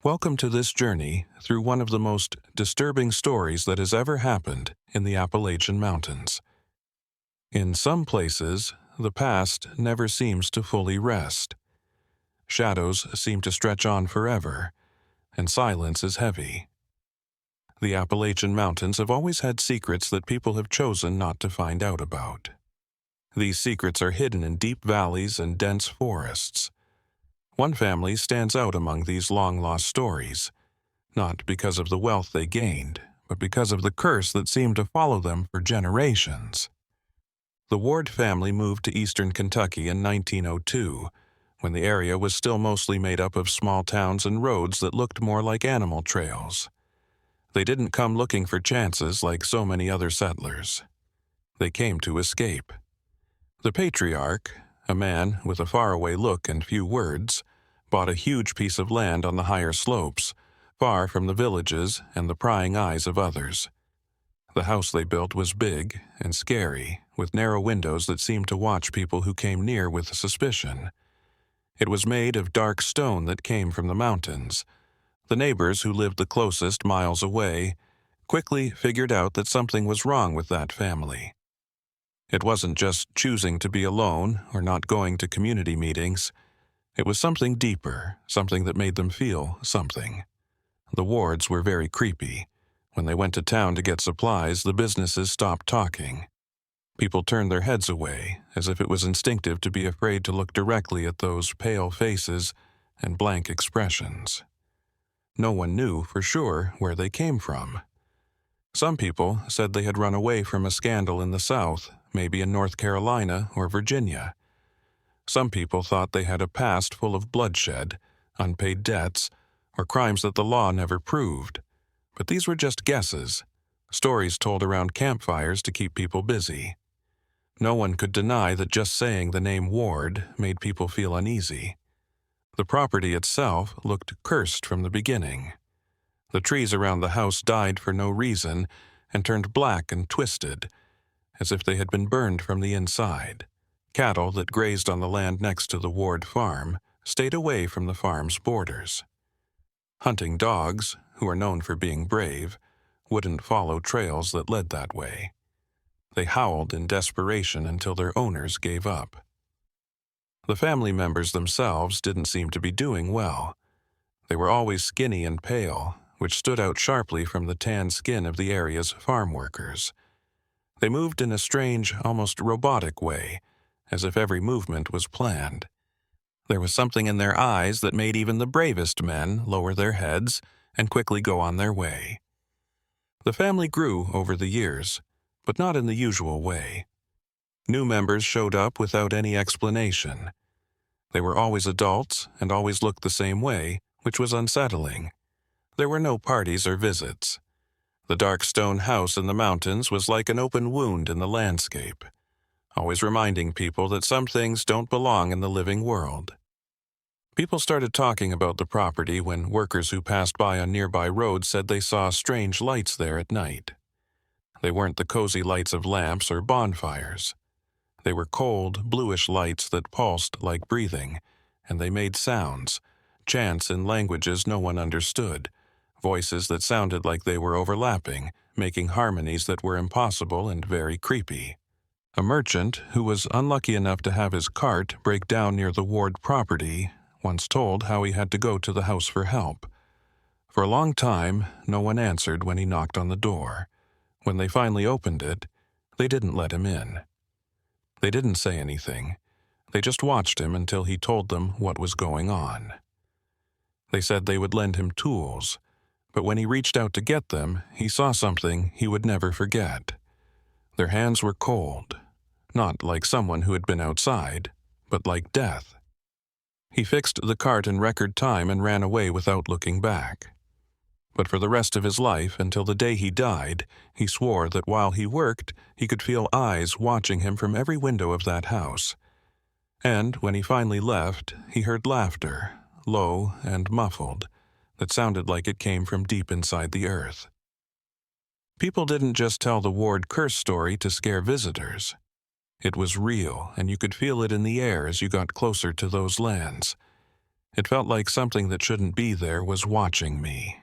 Welcome to this journey through one of the most disturbing stories that has ever happened in the Appalachian Mountains. In some places, the past never seems to fully rest. Shadows seem to stretch on forever, and silence is heavy. The Appalachian Mountains have always had secrets that people have chosen not to find out about. These secrets are hidden in deep valleys and dense forests. One family stands out among these long-lost stories, not because of the wealth they gained, but because of the curse that seemed to follow them for generations. The Ward family moved to eastern Kentucky in 1902, when the area was still mostly made up of small towns and roads that looked more like animal trails. They didn't come looking for chances like so many other settlers. They came to escape. The patriarch, a man with a faraway look and few words, bought a huge piece of land on the higher slopes, far from the villages and the prying eyes of others. The house they built was big and scary, with narrow windows that seemed to watch people who came near with suspicion. It was made of dark stone that came from the mountains. The neighbors who lived the closest, miles away, quickly figured out that something was wrong with that family. It wasn't just choosing to be alone or not going to community meetings. It was something deeper, something that made them feel something. The Wards were very creepy. When they went to town to get supplies, the businesses stopped talking. People turned their heads away, as if it was instinctive to be afraid to look directly at those pale faces and blank expressions. No one knew for sure where they came from. Some people said they had run away from a scandal in the South, maybe in North Carolina or Virginia. Some people thought they had a past full of bloodshed, unpaid debts, or crimes that the law never proved. But these were just guesses, stories told around campfires to keep people busy. No one could deny that just saying the name Ward made people feel uneasy. The property itself looked cursed from the beginning. The trees around the house died for no reason and turned black and twisted, as if they had been burned from the inside. Cattle that grazed on the land next to the Ward farm stayed away from the farm's borders. Hunting dogs, who are known for being brave, wouldn't follow trails that led that way. They howled in desperation until their owners gave up. The family members themselves didn't seem to be doing well. They were always skinny and pale, which stood out sharply from the tan skin of the area's farm workers. They moved in a strange, almost robotic way, as if every movement was planned. There was something in their eyes that made even the bravest men lower their heads and quickly go on their way. The family grew over the years, but not in the usual way. New members showed up without any explanation. They were always adults and always looked the same way, which was unsettling. There were no parties or visits. The dark stone house in the mountains was like an open wound in the landscape, always reminding people that some things don't belong in the living world. People started talking about the property when workers who passed by on nearby roads said they saw strange lights there at night. They weren't the cozy lights of lamps or bonfires. They were cold, bluish lights that pulsed like breathing, and they made sounds, chants in languages no one understood, voices that sounded like they were overlapping, making harmonies that were impossible and very creepy. A merchant who was unlucky enough to have his cart break down near the Ward property once told how he had to go to the house for help. For a long time, no one answered when he knocked on the door. When they finally opened it, they didn't let him in. They didn't say anything. They just watched him until he told them what was going on. They said they would lend him tools, but when he reached out to get them, he saw something he would never forget. Their hands were cold, not like someone who had been outside, but like death. He fixed the cart in record time and ran away without looking back. But for the rest of his life, until the day he died, he swore that while he worked, he could feel eyes watching him from every window of that house. And when he finally left, he heard laughter, low and muffled, that sounded like it came from deep inside the earth. People didn't just tell the Ward curse story to scare visitors. It was real, and you could feel it in the air as you got closer to those lands. It felt like something that shouldn't be there was watching me.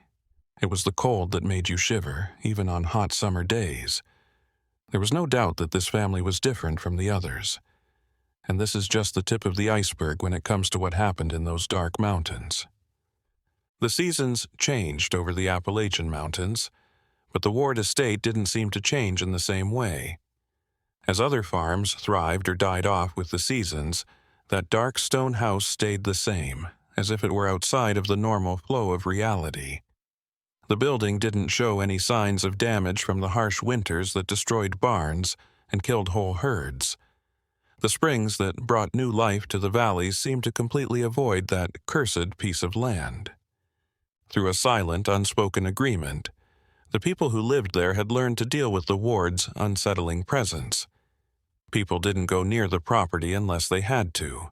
It was the cold that made you shiver, even on hot summer days. There was no doubt that this family was different from the others. And this is just the tip of the iceberg when it comes to what happened in those dark mountains. The seasons changed over the Appalachian Mountains, but the Ward estate didn't seem to change in the same way. As other farms thrived or died off with the seasons, that dark stone house stayed the same, as if it were outside of the normal flow of reality. The building didn't show any signs of damage from the harsh winters that destroyed barns and killed whole herds. The springs that brought new life to the valleys seemed to completely avoid that cursed piece of land. Through a silent, unspoken agreement, the people who lived there had learned to deal with the Ward's unsettling presence. People didn't go near the property unless they had to.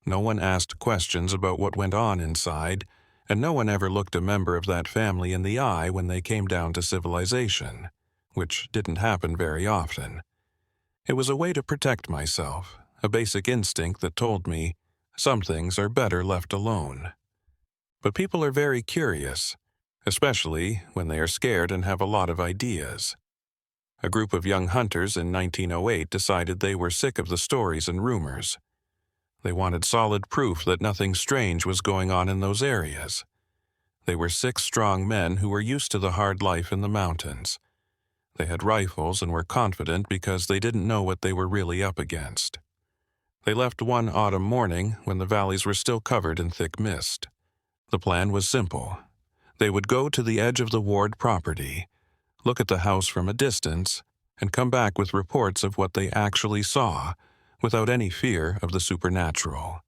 No one asked questions about what went on inside, and no one ever looked a member of that family in the eye when they came down to civilization, which didn't happen very often. It was a way to protect myself, a basic instinct that told me some things are better left alone. But people are very curious, especially when they are scared and have a lot of ideas. A group of young hunters in 1908 decided they were sick of the stories and rumors. They wanted solid proof that nothing strange was going on in those areas. They were 6 strong men who were used to the hard life in the mountains. They had rifles and were confident because they didn't know what they were really up against. They left one autumn morning when the valleys were still covered in thick mist. The plan was simple. They would go to the edge of the Ward property, look at the house from a distance, and come back with reports of what they actually saw, without any fear of the supernatural.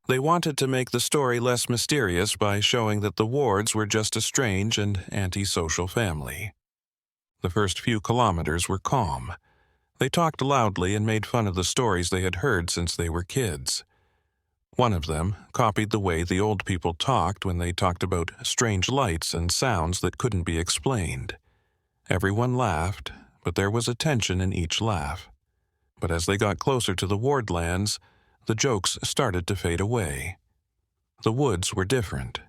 They wanted to make the story less mysterious by showing that the Wards were just a strange and antisocial family. The first few kilometers were calm. They talked loudly and made fun of the stories they had heard since they were kids. One of them copied the way the old people talked when they talked about strange lights and sounds that couldn't be explained. Everyone laughed, but there was a tension in each laugh. But as they got closer to the Ward lands, the jokes started to fade away. The woods were different.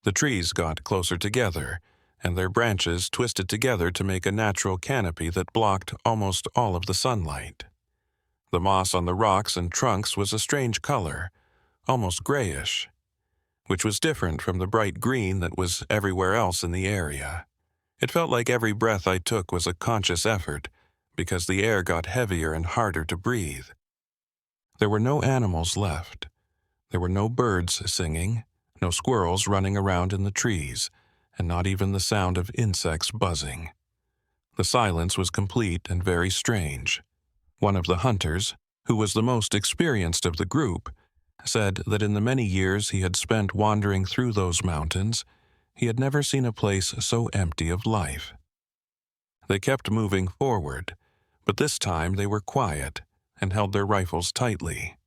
The trees got closer together, and their branches twisted together to make a natural canopy that blocked almost all of the sunlight. The moss on the rocks and trunks was a strange color, almost grayish, which was different from the bright green that was everywhere else in the area. It felt like every breath I took was a conscious effort, because the air got heavier and harder to breathe. There were no animals left. There were no birds singing, no squirrels running around in the trees, and not even the sound of insects buzzing. The silence was complete and very strange. One of the hunters, who was the most experienced of the group, said that in the many years he had spent wandering through those mountains, he had never seen a place so empty of life. They kept moving forward, but this time they were quiet and held their rifles tightly.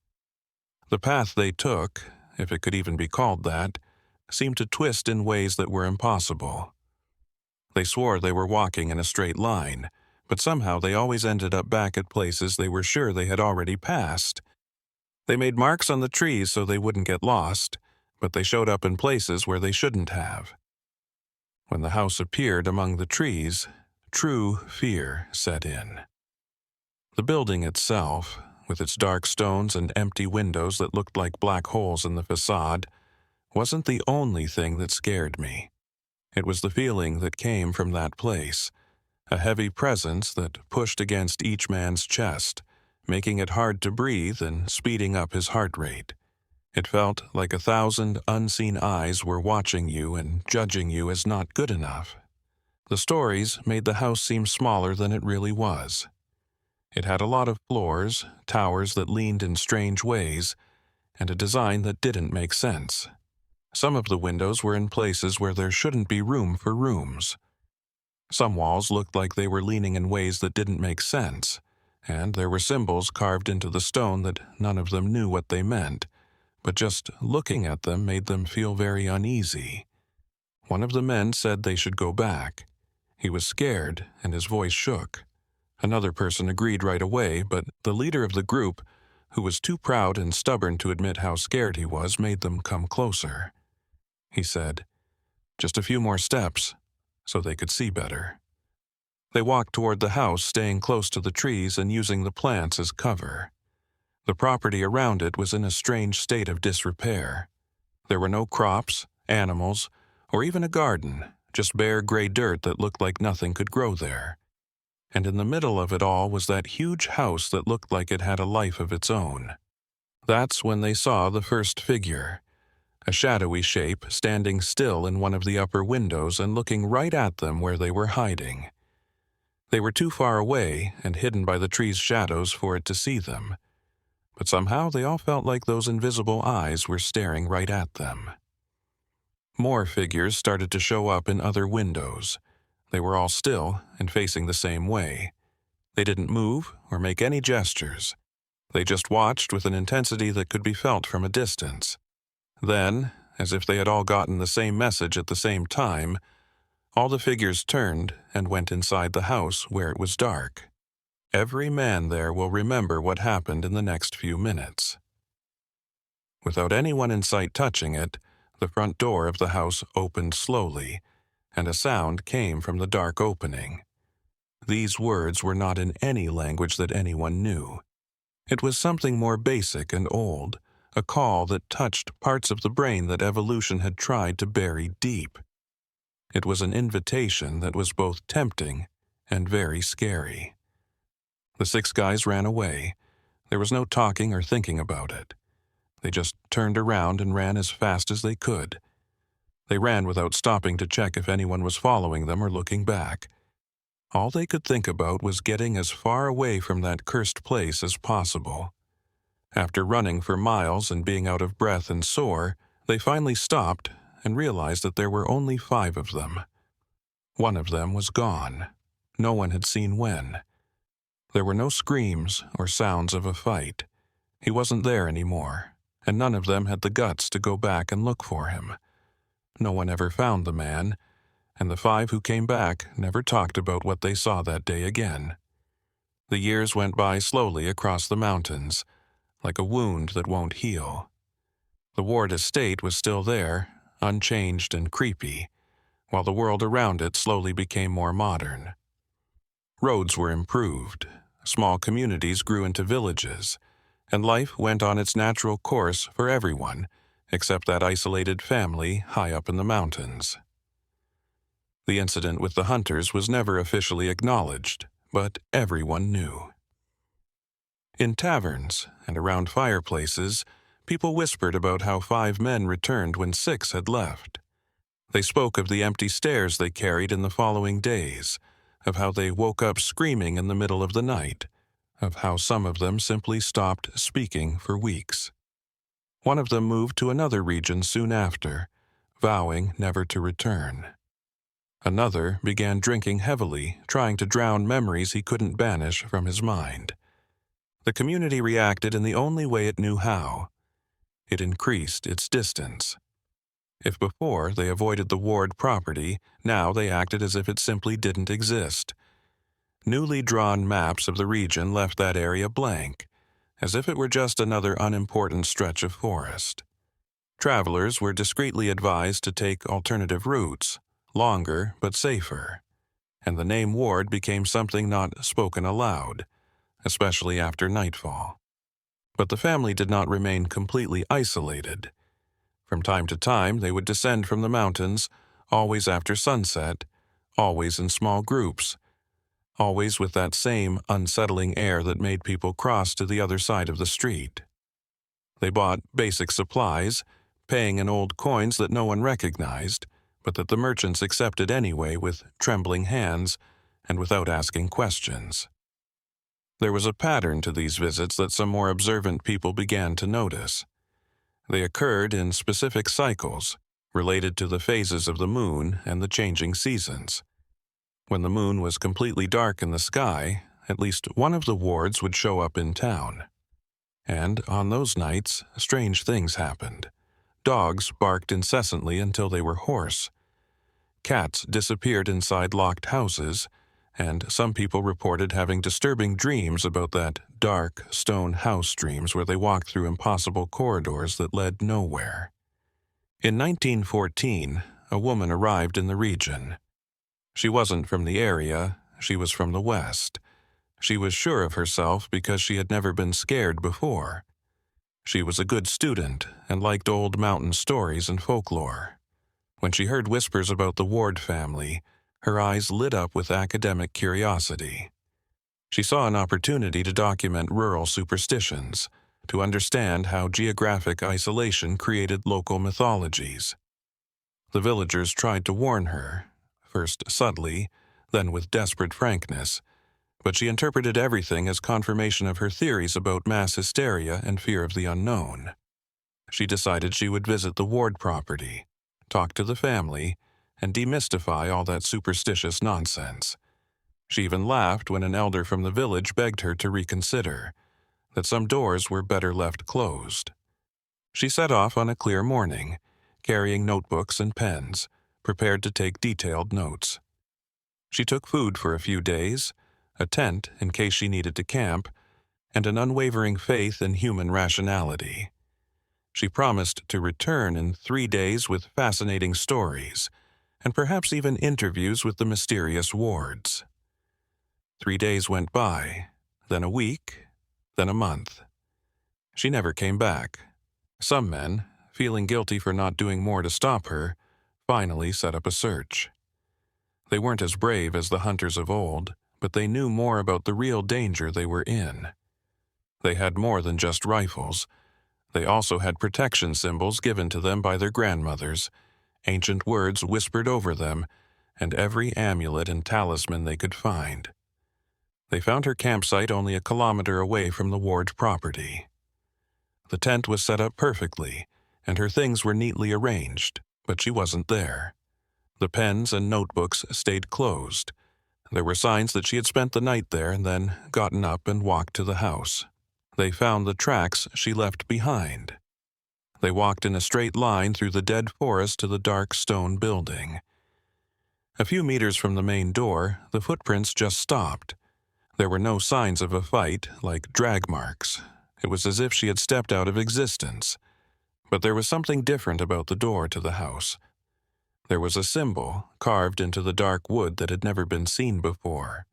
The path they took, if it could even be called that, seemed to twist in ways that were impossible. They swore they were walking in a straight line, but somehow they always ended up back at places they were sure they had already passed. They made marks on the trees so they wouldn't get lost, but they showed up in places where they shouldn't have. When the house appeared among the trees, true fear set in. The building itself, with its dark stones and empty windows that looked like black holes in the facade, wasn't the only thing that scared me. It was the feeling that came from that place, a heavy presence that pushed against each man's chest, making it hard to breathe and speeding up his heart rate. It felt like 1,000 unseen eyes were watching you and judging you as not good enough. The stories made the house seem smaller than it really was. It had a lot of floors, towers that leaned in strange ways, and a design that didn't make sense. Some of the windows were in places where there shouldn't be room for rooms. Some walls looked like they were leaning in ways that didn't make sense, and there were symbols carved into the stone that none of them knew what they meant, but just looking at them made them feel very uneasy. One of the men said they should go back. He was scared, and his voice shook. Another person agreed right away, but the leader of the group, who was too proud and stubborn to admit how scared he was, made them come closer. He said, "Just a few more steps," so they could see better. They walked toward the house, staying close to the trees and using the plants as cover. The property around it was in a strange state of disrepair. There were no crops, animals, or even a garden, just bare gray dirt that looked like nothing could grow there. And in the middle of it all was that huge house that looked like it had a life of its own. That's when they saw the first figure, a shadowy shape standing still in one of the upper windows and looking right at them where they were hiding. They were too far away and hidden by the trees' shadows for it to see them, but somehow they all felt like those invisible eyes were staring right at them. More figures started to show up in other windows. They were all still and facing the same way. They didn't move or make any gestures. They just watched with an intensity that could be felt from a distance. Then, as if they had all gotten the same message at the same time, all the figures turned and went inside the house where it was dark. Every man there will remember what happened in the next few minutes. Without anyone in sight touching it, the front door of the house opened slowly, and a sound came from the dark opening. These words were not in any language that anyone knew. It was something more basic and old, a call that touched parts of the brain that evolution had tried to bury deep. It was an invitation that was both tempting and very scary. The 6 guys ran away. There was no talking or thinking about it. They just turned around and ran as fast as they could. They ran without stopping to check if anyone was following them or looking back. All they could think about was getting as far away from that cursed place as possible. After running for miles and being out of breath and sore, they finally stopped and realized that there were only 5 of them. One of them was gone. No one had seen when. There were no screams or sounds of a fight. He wasn't there anymore, and none of them had the guts to go back and look for him. No one ever found the man, and the 5 who came back never talked about what they saw that day again. The years went by slowly across the mountains, like a wound that won't heal. The Ward estate was still there, unchanged and creepy, while the world around it slowly became more modern. Roads were improved, small communities grew into villages, and life went on its natural course for everyone, except that isolated family high up in the mountains. The incident with the hunters was never officially acknowledged, but everyone knew. In taverns and around fireplaces, people whispered about how 5 men returned when 6 had left. They spoke of the empty stairs they carried in the following days, of how they woke up screaming in the middle of the night, of how some of them simply stopped speaking for weeks. One of them moved to another region soon after, vowing never to return. Another began drinking heavily, trying to drown memories he couldn't banish from his mind. The community reacted in the only way it knew how. It increased its distance. If before they avoided the Ward property, now they acted as if it simply didn't exist. Newly drawn maps of the region left that area blank, as if it were just another unimportant stretch of forest. Travelers were discreetly advised to take alternative routes, longer but safer, and the name Ward became something not spoken aloud, especially after nightfall. But the family did not remain completely isolated. From time to time, they would descend from the mountains, always after sunset, always in small groups, always with that same unsettling air that made people cross to the other side of the street. They bought basic supplies, paying in old coins that no one recognized, but that the merchants accepted anyway with trembling hands and without asking questions. There was a pattern to these visits that some more observant people began to notice. They occurred in specific cycles, related to the phases of the moon and the changing seasons. When the moon was completely dark in the sky, at least one of the wards would show up in town. And on those nights, strange things happened. Dogs barked incessantly until they were hoarse. Cats disappeared inside locked houses, and some people reported having disturbing dreams about that dark stone house dreams where they walked through impossible corridors that led nowhere. In 1914, a woman arrived in the region. She wasn't from the area, she was from the West. She was sure of herself because she had never been scared before. She was a good student and liked old mountain stories and folklore. When she heard whispers about the Ward family, her eyes lit up with academic curiosity. She saw an opportunity to document rural superstitions, to understand how geographic isolation created local mythologies. The villagers tried to warn her, first subtly, then with desperate frankness, but she interpreted everything as confirmation of her theories about mass hysteria and fear of the unknown. She decided she would visit the Ward property, talk to the family, and demystify all that superstitious nonsense. She even laughed when an elder from the village begged her to reconsider, that some doors were better left closed. She set off on a clear morning, carrying notebooks and pens, prepared to take detailed notes. She took food for a few days, a tent in case she needed to camp, and an unwavering faith in human rationality. She promised to return in 3 days with fascinating stories, and perhaps even interviews with the mysterious Wards. 3 days went by, then a week, then a month. She never came back. Some men, feeling guilty for not doing more to stop her, finally set up a search. They weren't as brave as the hunters of old, but they knew more about the real danger they were in. They had more than just rifles. They also had protection symbols given to them by their grandmothers, ancient words whispered over them, and every amulet and talisman they could find. They found her campsite only a kilometer away from the Ward property. The tent was set up perfectly, and her things were neatly arranged, but she wasn't there. The pens and notebooks stayed closed. There were signs that she had spent the night there and then gotten up and walked to the house. They found the tracks she left behind. They walked in a straight line through the dead forest to the dark stone building. A few meters from the main door, the footprints just stopped. There were no signs of a fight, like drag marks. It was as if she had stepped out of existence. But there was something different about the door to the house. There was a symbol carved into the dark wood that had never been seen before.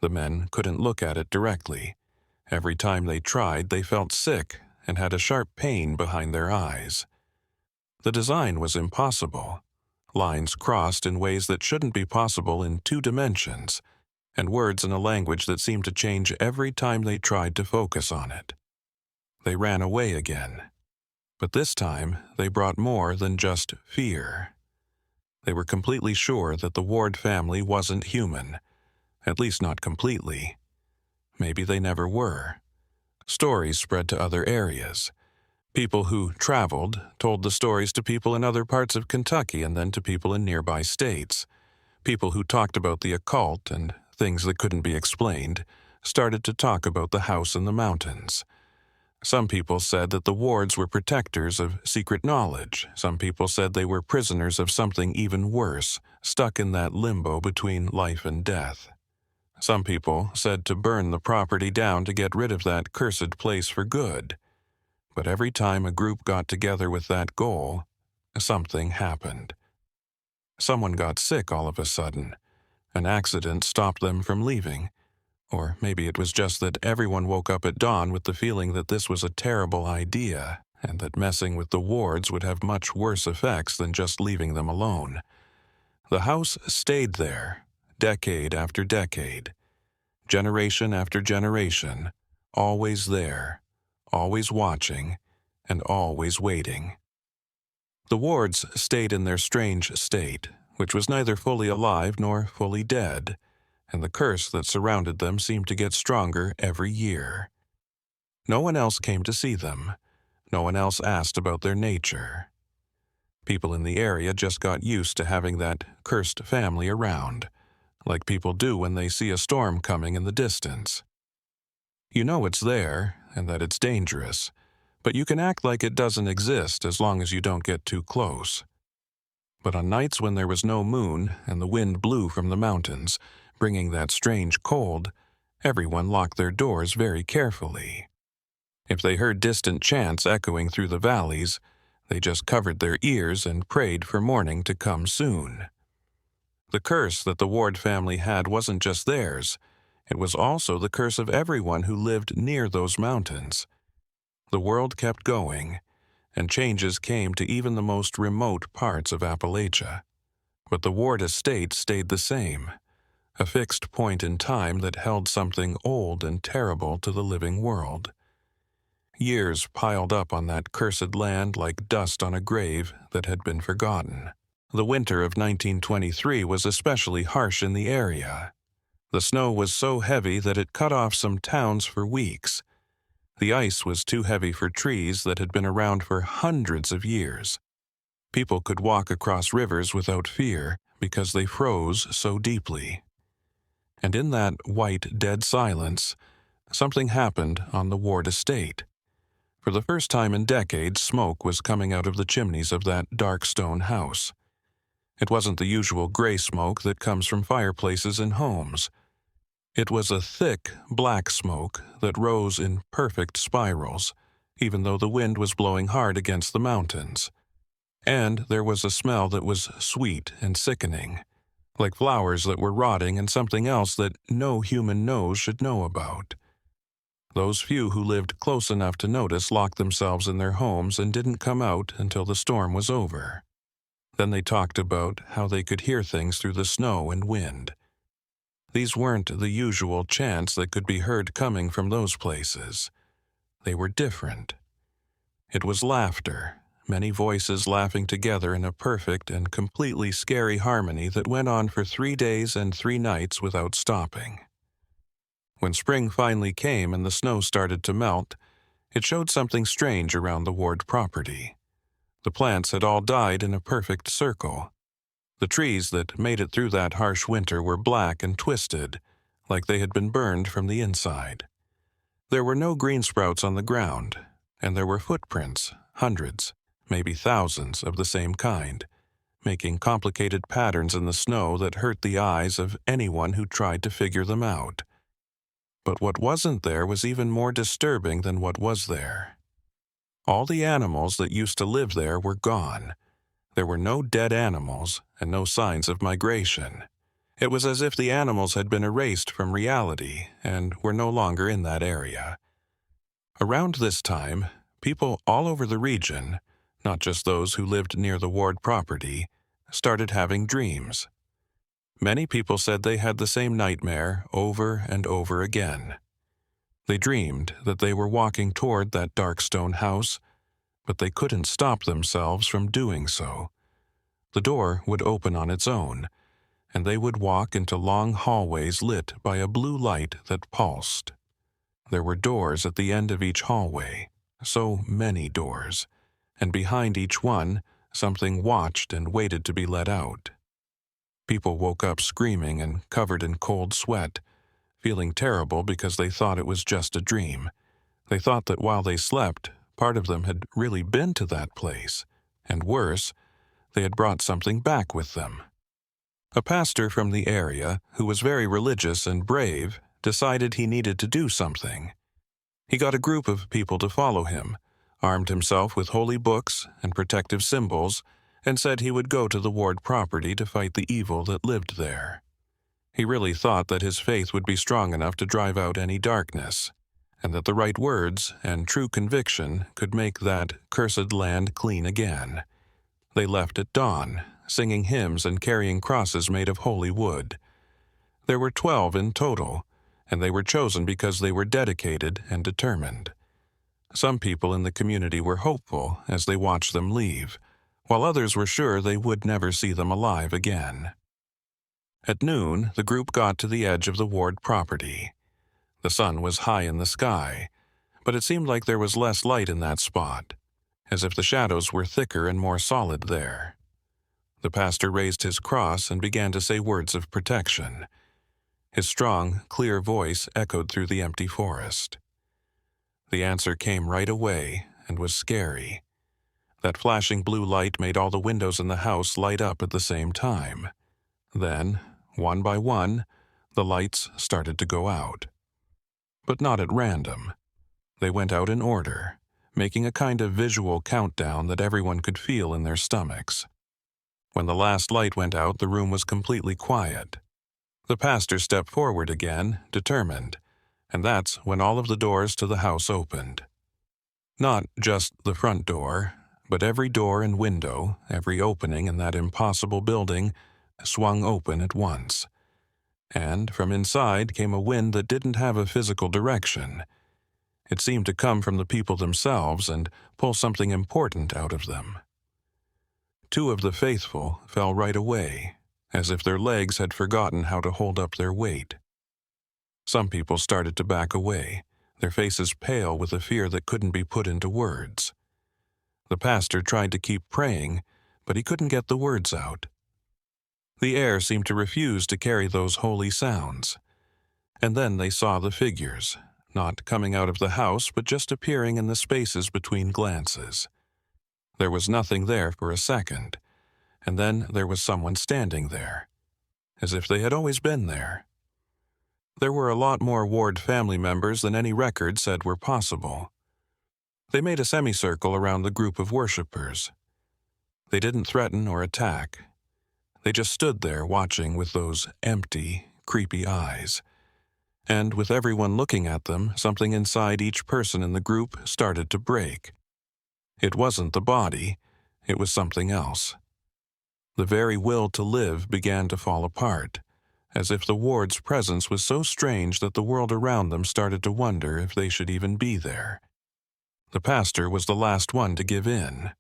The men couldn't look at it directly. Every time they tried, they felt sick and had a sharp pain behind their eyes. The design was impossible. Lines crossed in ways that shouldn't be possible in 2 dimensions, and words in a language that seemed to change every time they tried to focus on it. They ran away again. But this time, they brought more than just fear. They were completely sure that the Ward family wasn't human, at least not completely. Maybe they never were. Stories spread to other areas. People who traveled told the stories to people in other parts of Kentucky and then to people in nearby states. People who talked about the occult and things that couldn't be explained started to talk about the house in the mountains. Some people said that the Wards were protectors of secret knowledge. Some people said they were prisoners of something even worse, stuck in that limbo between life and death. Some people said to burn the property down to get rid of that cursed place for good. But every time a group got together with that goal, something happened. Someone got sick all of a sudden. An accident stopped them from leaving. Or maybe it was just that everyone woke up at dawn with the feeling that this was a terrible idea, and that messing with the Wards would have much worse effects than just leaving them alone. The house stayed there, decade after decade, generation after generation, always there, always watching, and always waiting. The Wards stayed in their strange state, which was neither fully alive nor fully dead, and the curse that surrounded them seemed to get stronger every year. No one else came to see them. No one else asked about their nature. People in the area just got used to having that cursed family around, like people do when they see a storm coming in the distance. You know it's there and that it's dangerous, but you can act like it doesn't exist as long as you don't get too close. But on nights when there was no moon and the wind blew from the mountains, bringing that strange cold, everyone locked their doors very carefully. If they heard distant chants echoing through the valleys, they just covered their ears and prayed for morning to come soon. The curse that the Ward family had wasn't just theirs, it was also the curse of everyone who lived near those mountains. The world kept going, and changes came to even the most remote parts of Appalachia. But the Ward estate stayed the same, a fixed point in time that held something old and terrible to the living world. Years piled up on that cursed land like dust on a grave that had been forgotten. The winter of 1923 was especially harsh in the area. The snow was so heavy that it cut off some towns for weeks. The ice was too heavy for trees that had been around for hundreds of years. People could walk across rivers without fear because they froze so deeply. And in that white, dead silence, something happened on the Ward estate. For the first time in decades, smoke was coming out of the chimneys of that dark stone house. It wasn't the usual gray smoke that comes from fireplaces in homes. It was a thick, black smoke that rose in perfect spirals, even though the wind was blowing hard against the mountains. And there was a smell that was sweet and sickening, like flowers that were rotting and something else that no human nose should know about. Those few who lived close enough to notice locked themselves in their homes and didn't come out until the storm was over. Then they talked about how they could hear things through the snow and wind. These weren't the usual chants that could be heard coming from those places. They were different. It was laughter, many voices laughing together in a perfect and completely scary harmony that went on for 3 days and 3 nights without stopping. When spring finally came and the snow started to melt, it showed something strange around the Ward property. The plants had all died in a perfect circle. The trees that made it through that harsh winter were black and twisted, like they had been burned from the inside. There were no green sprouts on the ground, and there were footprints, hundreds, maybe thousands of the same kind, making complicated patterns in the snow that hurt the eyes of anyone who tried to figure them out. But what wasn't there was even more disturbing than what was there. All the animals that used to live there were gone. There were no dead animals and no signs of migration. It was as if the animals had been erased from reality and were no longer in that area. Around this time, people all over the region, not just those who lived near the Ward property, started having dreams. Many people said they had the same nightmare over and over again. They dreamed that they were walking toward that dark stone house, but they couldn't stop themselves from doing so. The door would open on its own, and they would walk into long hallways lit by a blue light that pulsed. There were doors at the end of each hallway, so many doors, and behind each one, something watched and waited to be let out. People woke up screaming and covered in cold sweat, feeling terrible because they thought it was just a dream. They thought that while they slept, part of them had really been to that place, and worse, they had brought something back with them. A pastor from the area, who was very religious and brave, decided he needed to do something. He got a group of people to follow him, armed himself with holy books and protective symbols, and said he would go to the Ward property to fight the evil that lived there. He really thought that his faith would be strong enough to drive out any darkness, and that the right words and true conviction could make that cursed land clean again. They left at dawn, singing hymns and carrying crosses made of holy wood. There were 12 in total, and they were chosen because they were dedicated and determined. Some people in the community were hopeful as they watched them leave, while others were sure they would never see them alive again. At noon, the group got to the edge of the Ward property. The sun was high in the sky, but it seemed like there was less light in that spot, as if the shadows were thicker and more solid there. The pastor raised his cross and began to say words of protection. His strong, clear voice echoed through the empty forest. The answer came right away and was scary. That flashing blue light made all the windows in the house light up at the same time. Then, one by one, The lights started to go out. But not at random. They went out in order, making a kind of visual countdown that everyone could feel in their stomachs. When the last light went out, the room was completely quiet. The pastor stepped forward again, determined, and that's when all of the doors to the house opened. Not just the front door, but every door and window, every opening in that impossible building, swung open at once. And from inside came a wind that didn't have a physical direction. It seemed to come from the people themselves and pull something important out of them. 2 of the faithful fell right away, as if their legs had forgotten how to hold up their weight. Some people started to back away, their faces pale with a fear that couldn't be put into words. The pastor tried to keep praying, but he couldn't get the words out. The air seemed to refuse to carry those holy sounds. And then they saw the figures, not coming out of the house, but just appearing in the spaces between glances. There was nothing there for a second, and then there was someone standing there, as if they had always been there. There were a lot more Ward family members than any record said were possible. They made a semicircle around the group of worshippers. They didn't threaten or attack. They just stood there watching with those empty, creepy eyes. And with everyone looking at them, something inside each person in the group started to break. It wasn't the body, it was something else. The very will to live began to fall apart, as if the Ward's presence was so strange that the world around them started to wonder if they should even be there. The pastor was the last one to give in.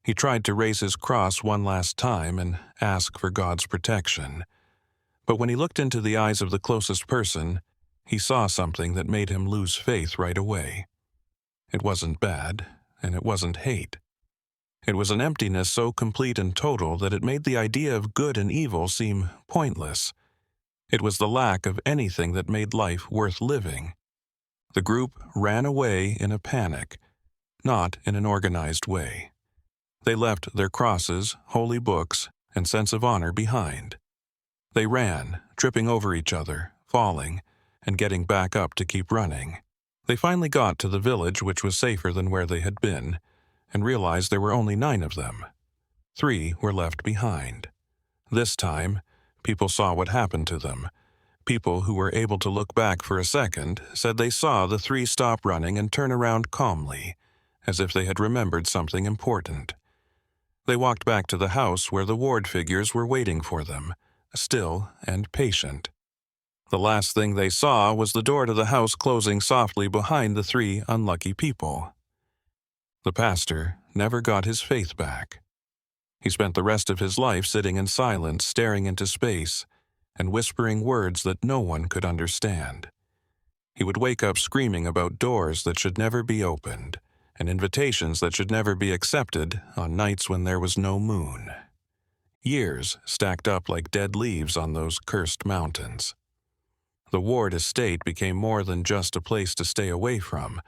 He tried to raise his cross one last time and ask for God's protection. But when he looked into the eyes of the closest person, he saw something that made him lose faith right away. It wasn't bad, and it wasn't hate. It was an emptiness so complete and total that it made the idea of good and evil seem pointless. It was the lack of anything that made life worth living. The group ran away in a panic, not in an organized way. They left their crosses, holy books, and sense of honor behind. They ran, tripping over each other, falling, and getting back up to keep running. They finally got to the village, which was safer than where they had been, and realized there were only 9 of them. 3 were left behind. This time, people saw what happened to them. People who were able to look back for a second said they saw the 3 stop running and turn around calmly, as if they had remembered something important. They walked back to the house where the Ward figures were waiting for them, still and patient. The last thing they saw was the door to the house closing softly behind the 3 unlucky people. The pastor never got his faith back. He spent the rest of his life sitting in silence, staring into space, and whispering words that no one could understand. He would wake up screaming about doors that should never be opened, and invitations that should never be accepted on nights when there was no moon. Years stacked up like dead leaves on those cursed mountains. The Ward estate became more than just a place to stay away from.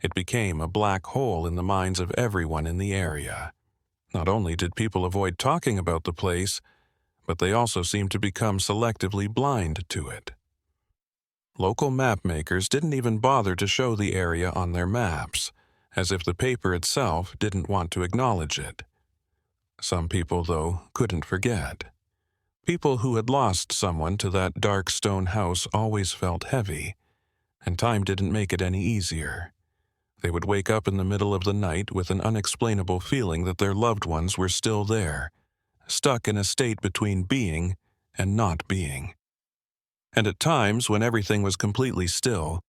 It became a black hole in the minds of everyone in the area. Not only did people avoid talking about the place, but they also seemed to become selectively blind to it. Local map makers didn't even bother to show the area on their maps, as if the paper itself didn't want to acknowledge it. Some people, though, couldn't forget. People who had lost someone to that dark stone house always felt heavy, and time didn't make it any easier. They would wake up in the middle of the night with an unexplainable feeling that their loved ones were still there, stuck in a state between being and not being. And at times, when everything was completely still,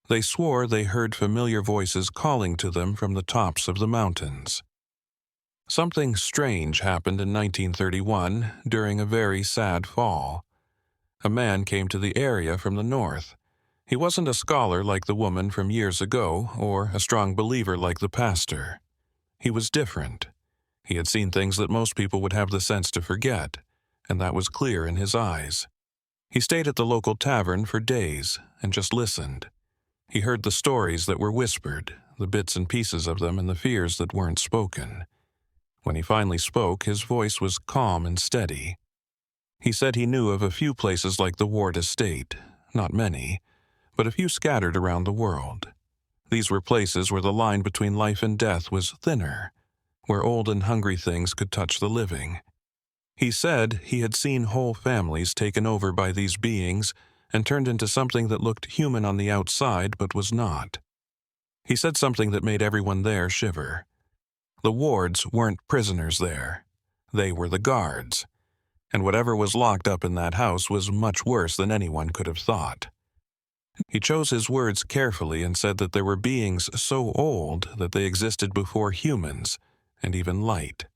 they swore they heard familiar voices calling to them from the tops of the mountains. Something strange happened in 1931 during a very sad fall. A man came to the area from the north. He wasn't a scholar like the woman from years ago, or a strong believer like the pastor. He was different. He had seen things that most people would have the sense to forget, and that was clear in his eyes. He stayed at the local tavern for days and just listened. He heard the stories that were whispered, the bits and pieces of them, and the fears that weren't spoken. When he finally spoke, his voice was calm and steady. He said he knew of a few places like the Ward Estate, not many, but a few scattered around the world. These were places where the line between life and death was thinner, where old and hungry things could touch the living. He said he had seen whole families taken over by these beings and turned into something that looked human on the outside but was not. He said something that made everyone there shiver. The wards weren't prisoners there. They were the guards. And whatever was locked up in that house was much worse than anyone could have thought. He chose his words carefully and said that there were beings so old that they existed before humans and even light.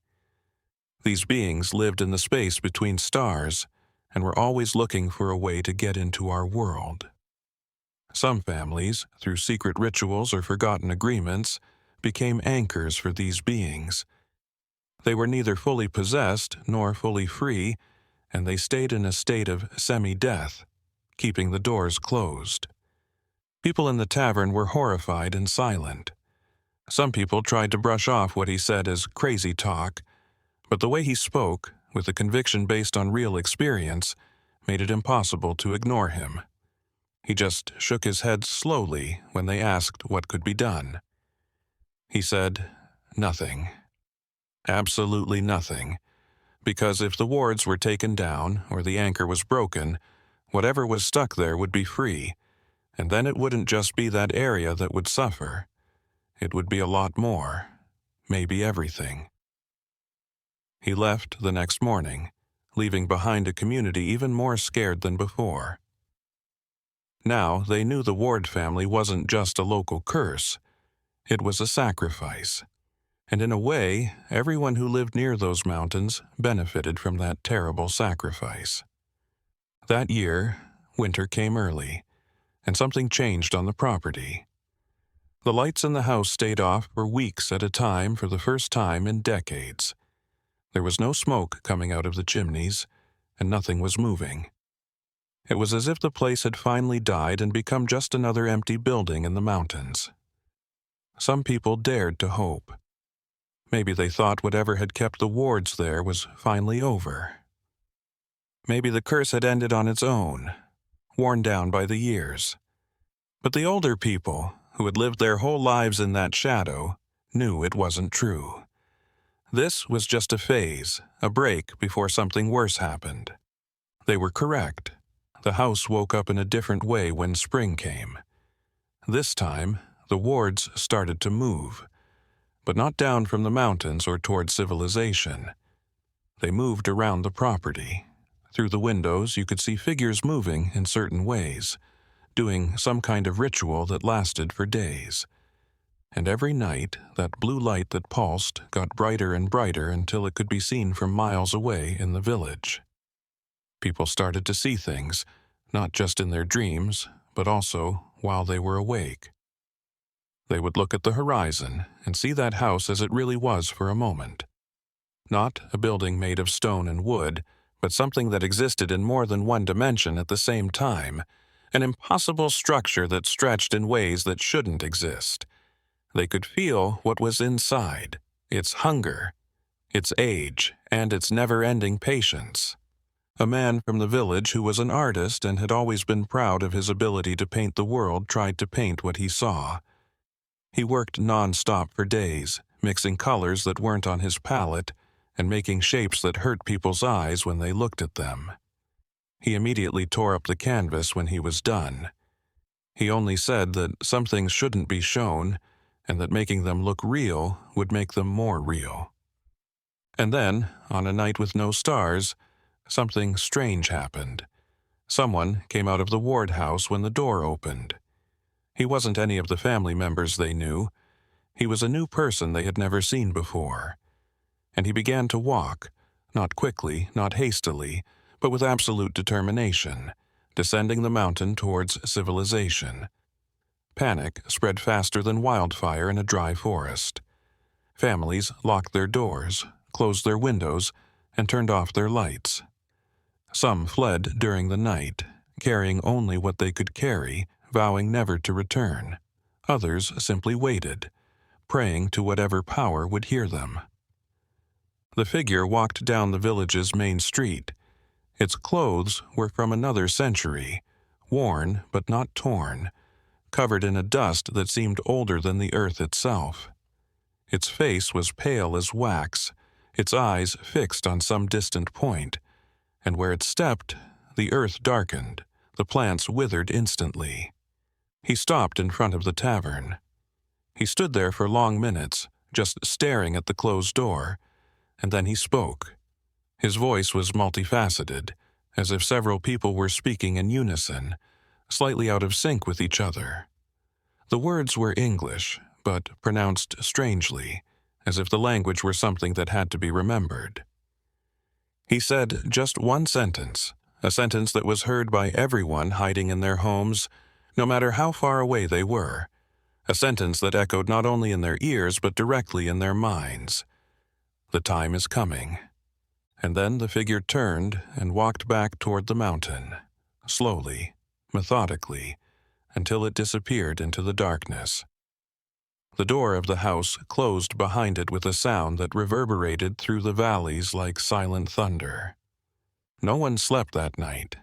These beings lived in the space between stars and were always looking for a way to get into our world. Some families, through secret rituals or forgotten agreements, became anchors for these beings. They were neither fully possessed nor fully free, and they stayed in a state of semi-death, keeping the doors closed. People in the tavern were horrified and silent. Some people tried to brush off what he said as crazy talk, but the way he spoke, with a conviction based on real experience, made it impossible to ignore him. He just shook his head slowly when they asked what could be done. He said, "Nothing. Absolutely nothing. Because if the wards were taken down or the anchor was broken, whatever was stuck there would be free, and then it wouldn't just be that area that would suffer. It would be a lot more, maybe everything." He left the next morning, leaving behind a community even more scared than before. Now they knew the Ward family wasn't just a local curse. It was a sacrifice. And in a way, everyone who lived near those mountains benefited from that terrible sacrifice. That year, winter came early, and something changed on the property. The lights in the house stayed off for weeks at a time for the first time in decades. There was no smoke coming out of the chimneys, and nothing was moving. It was as if the place had finally died and become just another empty building in the mountains. Some people dared to hope. Maybe they thought whatever had kept the wards there was finally over. Maybe the curse had ended on its own, worn down by the years. But the older people, who had lived their whole lives in that shadow, knew it wasn't true. This was just a phase, a break before something worse happened. They were correct. The house woke up in a different way when spring came. This time, the wards started to move, but not down from the mountains or toward civilization. They moved around the property. Through the windows, you could see figures moving in certain ways, doing some kind of ritual that lasted for days. And every night, that blue light that pulsed got brighter and brighter until it could be seen from miles away in the village. People started to see things, not just in their dreams, but also while they were awake. They would look at the horizon and see that house as it really was for a moment. Not a building made of stone and wood, but something that existed in more than one dimension at the same time, an impossible structure that stretched in ways that shouldn't exist. They could feel what was inside, its hunger, its age, and its never-ending patience. A man from the village who was an artist and had always been proud of his ability to paint the world tried to paint what he saw. He worked non-stop for days, mixing colors that weren't on his palette and making shapes that hurt people's eyes when they looked at them. He immediately tore up the canvas when he was done. He only said that some things shouldn't be shown and that making them look real would make them more real. And then, on a night with no stars, something strange happened. Someone came out of the ward house when the door opened. He wasn't any of the family members they knew. He was a new person they had never seen before. And he began to walk, not quickly, not hastily, but with absolute determination, descending the mountain towards civilization. Panic spread faster than wildfire in a dry forest. Families locked their doors, closed their windows, and turned off their lights. Some fled during the night, carrying only what they could carry, vowing never to return. Others simply waited, praying to whatever power would hear them. The figure walked down the village's main street. Its clothes were from another century, worn but not torn, covered in a dust that seemed older than the earth itself. Its face was pale as wax, its eyes fixed on some distant point, and where it stepped, the earth darkened, the plants withered instantly. He stopped in front of the tavern. He stood there for long minutes, just staring at the closed door, and then he spoke. His voice was multifaceted, as if several people were speaking in unison, slightly out of sync with each other. The words were English, but pronounced strangely, as if the language were something that had to be remembered. He said just one sentence, a sentence that was heard by everyone hiding in their homes, no matter how far away they were, a sentence that echoed not only in their ears but directly in their minds. "The time is coming." And then the figure turned and walked back toward the mountain, slowly, methodically, until it disappeared into the darkness. The door of the house closed behind it with a sound that reverberated through the valleys like silent thunder. No one slept that night,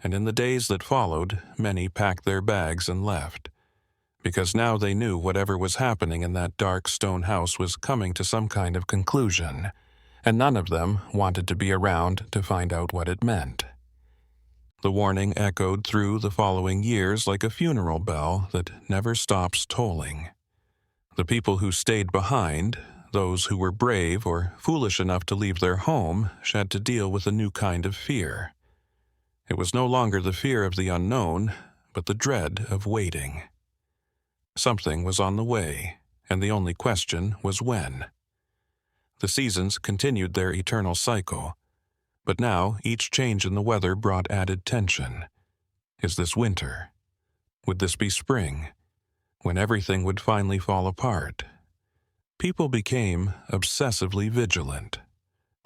and in the days that followed, many packed their bags and left, because now they knew whatever was happening in that dark stone house was coming to some kind of conclusion, and none of them wanted to be around to find out what it meant. The warning echoed through the following years like a funeral bell that never stops tolling. The people who stayed behind, those who were brave or foolish enough to leave their home, had to deal with a new kind of fear. It was no longer the fear of the unknown, but the dread of waiting. Something was on the way, and the only question was when. The seasons continued their eternal cycle, but now each change in the weather brought added tension. Is this winter? Would this be spring, when everything would finally fall apart? People became obsessively vigilant,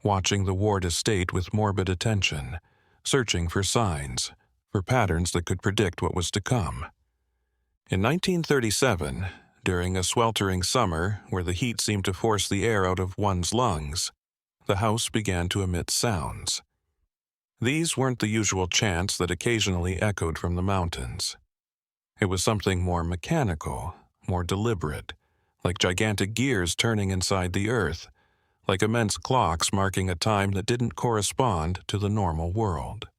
watching the Ward estate with morbid attention, searching for signs, for patterns that could predict what was to come. In 1937, during a sweltering summer where the heat seemed to force the air out of one's lungs, the house began to emit sounds. These weren't the usual chants that occasionally echoed from the mountains. It was something more mechanical, more deliberate, like gigantic gears turning inside the earth, like immense clocks marking a time that didn't correspond to the normal world.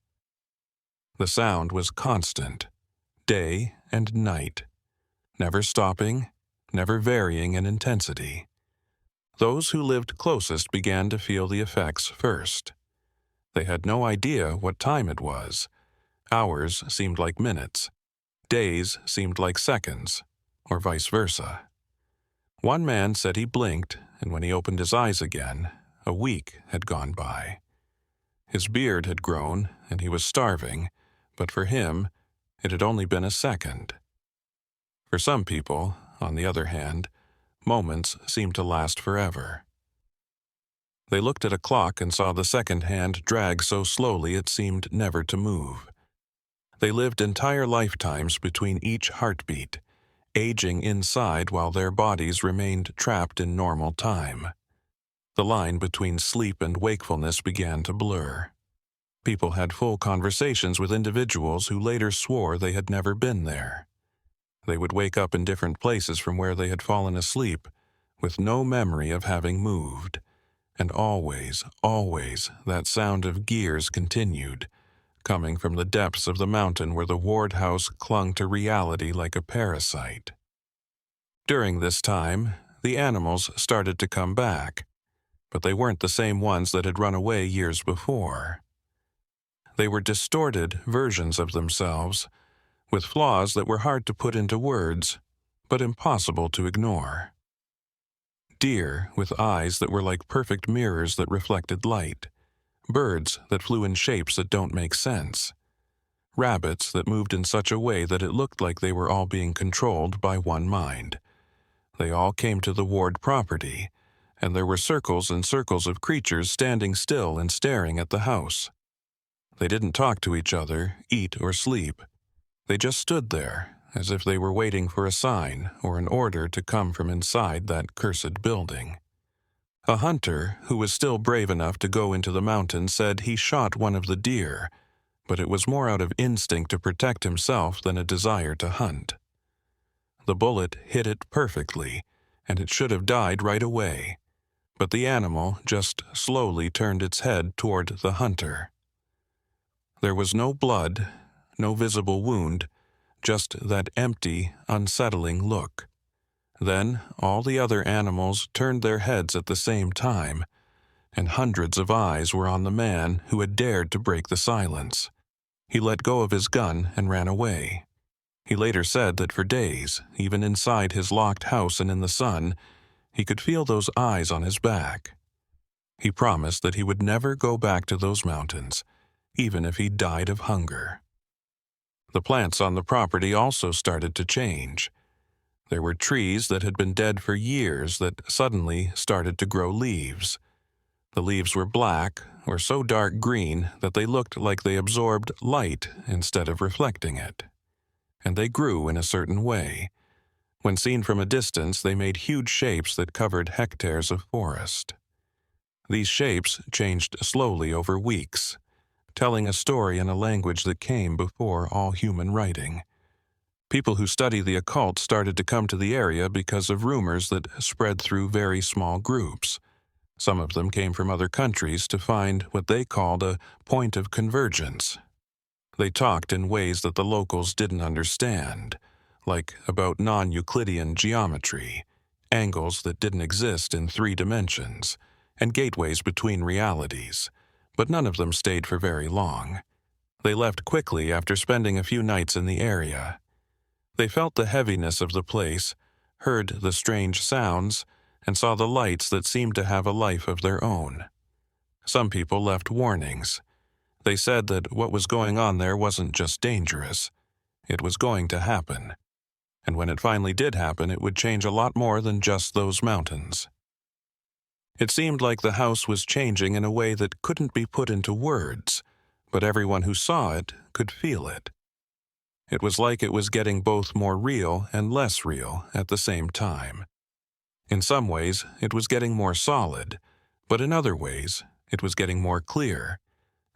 The sound was constant, day and night, never stopping, never varying in intensity. Those who lived closest began to feel the effects first. They had no idea what time it was. Hours seemed like minutes. Days seemed like seconds, or vice versa. One man said he blinked, and when he opened his eyes again, a week had gone by. His beard had grown, and he was starving, but for him, it had only been a second. For some people, on the other hand, moments seemed to last forever. They looked at a clock and saw the second hand drag so slowly it seemed never to move. They lived entire lifetimes between each heartbeat, aging inside while their bodies remained trapped in normal time. The line between sleep and wakefulness began to blur. People had full conversations with individuals who later swore they had never been there. They would wake up in different places from where they had fallen asleep, with no memory of having moved. And always, always, that sound of gears continued, coming from the depths of the mountain where the Ward house clung to reality like a parasite. During this time, the animals started to come back, but they weren't the same ones that had run away years before. They were distorted versions of themselves, with flaws that were hard to put into words, but impossible to ignore. Deer with eyes that were like perfect mirrors that reflected light, birds that flew in shapes that don't make sense, rabbits that moved in such a way that it looked like they were all being controlled by one mind. They all came to the Ward property, and there were circles and circles of creatures standing still and staring at the house. They didn't talk to each other, eat, or sleep. They just stood there, as if they were waiting for a sign or an order to come from inside that cursed building. A hunter who was still brave enough to go into the mountains said he shot one of the deer, but it was more out of instinct to protect himself than a desire to hunt. The bullet hit it perfectly, and it should have died right away, but the animal just slowly turned its head toward the hunter. There was no blood, no visible wound, just that empty, unsettling look. Then all the other animals turned their heads at the same time, and hundreds of eyes were on the man who had dared to break the silence. He let go of his gun and ran away. He later said that for days, even inside his locked house and in the sun, he could feel those eyes on his back. He promised that he would never go back to those mountains, even if he died of hunger. The plants on the property also started to change. There were trees that had been dead for years that suddenly started to grow leaves. The leaves were black or so dark green that they looked like they absorbed light instead of reflecting it. And they grew in a certain way. When seen from a distance, they made huge shapes that covered hectares of forest. These shapes changed slowly over weeks, telling a story in a language that came before all human writing. People who study the occult started to come to the area because of rumors that spread through very small groups. Some of them came from other countries to find what they called a point of convergence. They talked in ways that the locals didn't understand, like about non-Euclidean geometry, angles that didn't exist in 3 dimensions, and gateways between realities, but none of them stayed for very long. They left quickly after spending a few nights in the area. They felt the heaviness of the place, heard the strange sounds, and saw the lights that seemed to have a life of their own. Some people left warnings. They said that what was going on there wasn't just dangerous. It was going to happen. And when it finally did happen, it would change a lot more than just those mountains. It seemed like the house was changing in a way that couldn't be put into words, but everyone who saw it could feel it. It was like it was getting both more real and less real at the same time. In some ways, it was getting more solid, but in other ways, it was getting more clear,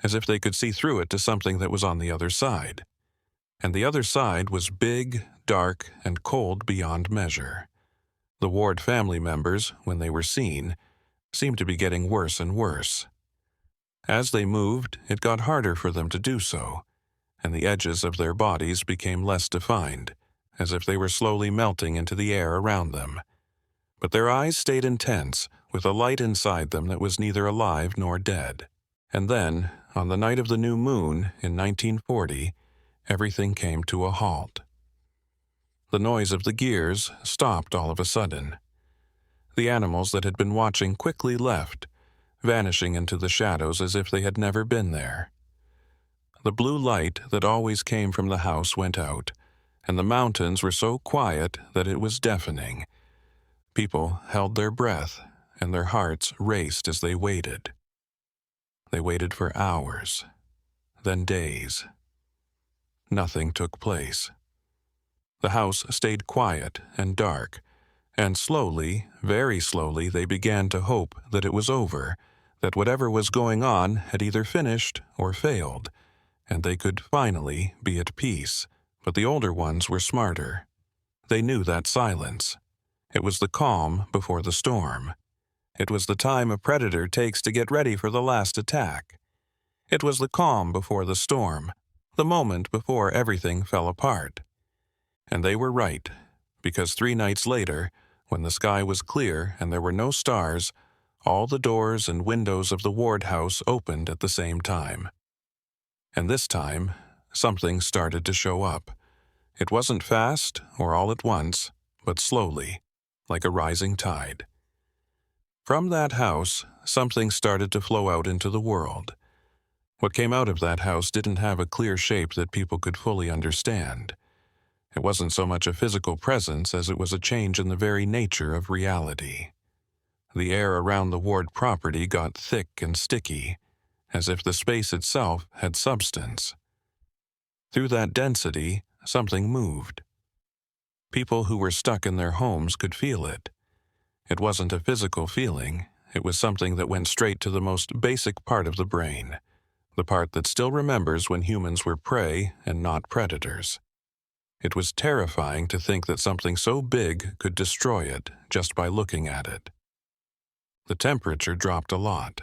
as if they could see through it to something that was on the other side. And the other side was big, dark, and cold beyond measure. The Ward family members, when they were seen, seemed to be getting worse and worse. As they moved, it got harder for them to do so, and the edges of their bodies became less defined, as if they were slowly melting into the air around them. But their eyes stayed intense, with a light inside them that was neither alive nor dead. And then, on the night of the new moon in 1940, everything came to a halt. The noise of the gears stopped all of a sudden. The animals that had been watching quickly left, vanishing into the shadows as if they had never been there. The blue light that always came from the house went out, and the mountains were so quiet that it was deafening. People held their breath, and their hearts raced as they waited. They waited for hours, then days. Nothing took place. The house stayed quiet and dark, and slowly, very slowly, they began to hope that it was over, that whatever was going on had either finished or failed, and they could finally be at peace. But the older ones were smarter. They knew that silence. It was the calm before the storm. It was the time a predator takes to get ready for the last attack. It was the calm before the storm, the moment before everything fell apart. And they were right, because 3 nights later, when the sky was clear and there were no stars, all the doors and windows of the Ward house opened at the same time. And this time, something started to show up. It wasn't fast or all at once, but slowly, like a rising tide. From that house, something started to flow out into the world. What came out of that house didn't have a clear shape that people could fully understand. It wasn't so much a physical presence as it was a change in the very nature of reality. The air around the Ward property got thick and sticky, as if the space itself had substance. Through that density, something moved. People who were stuck in their homes could feel it. It wasn't a physical feeling, It was something that went straight to the most basic part of the brain, the part that still remembers when humans were prey and not predators. It was terrifying to think that something so big could destroy it just by looking at it. The temperature dropped a lot.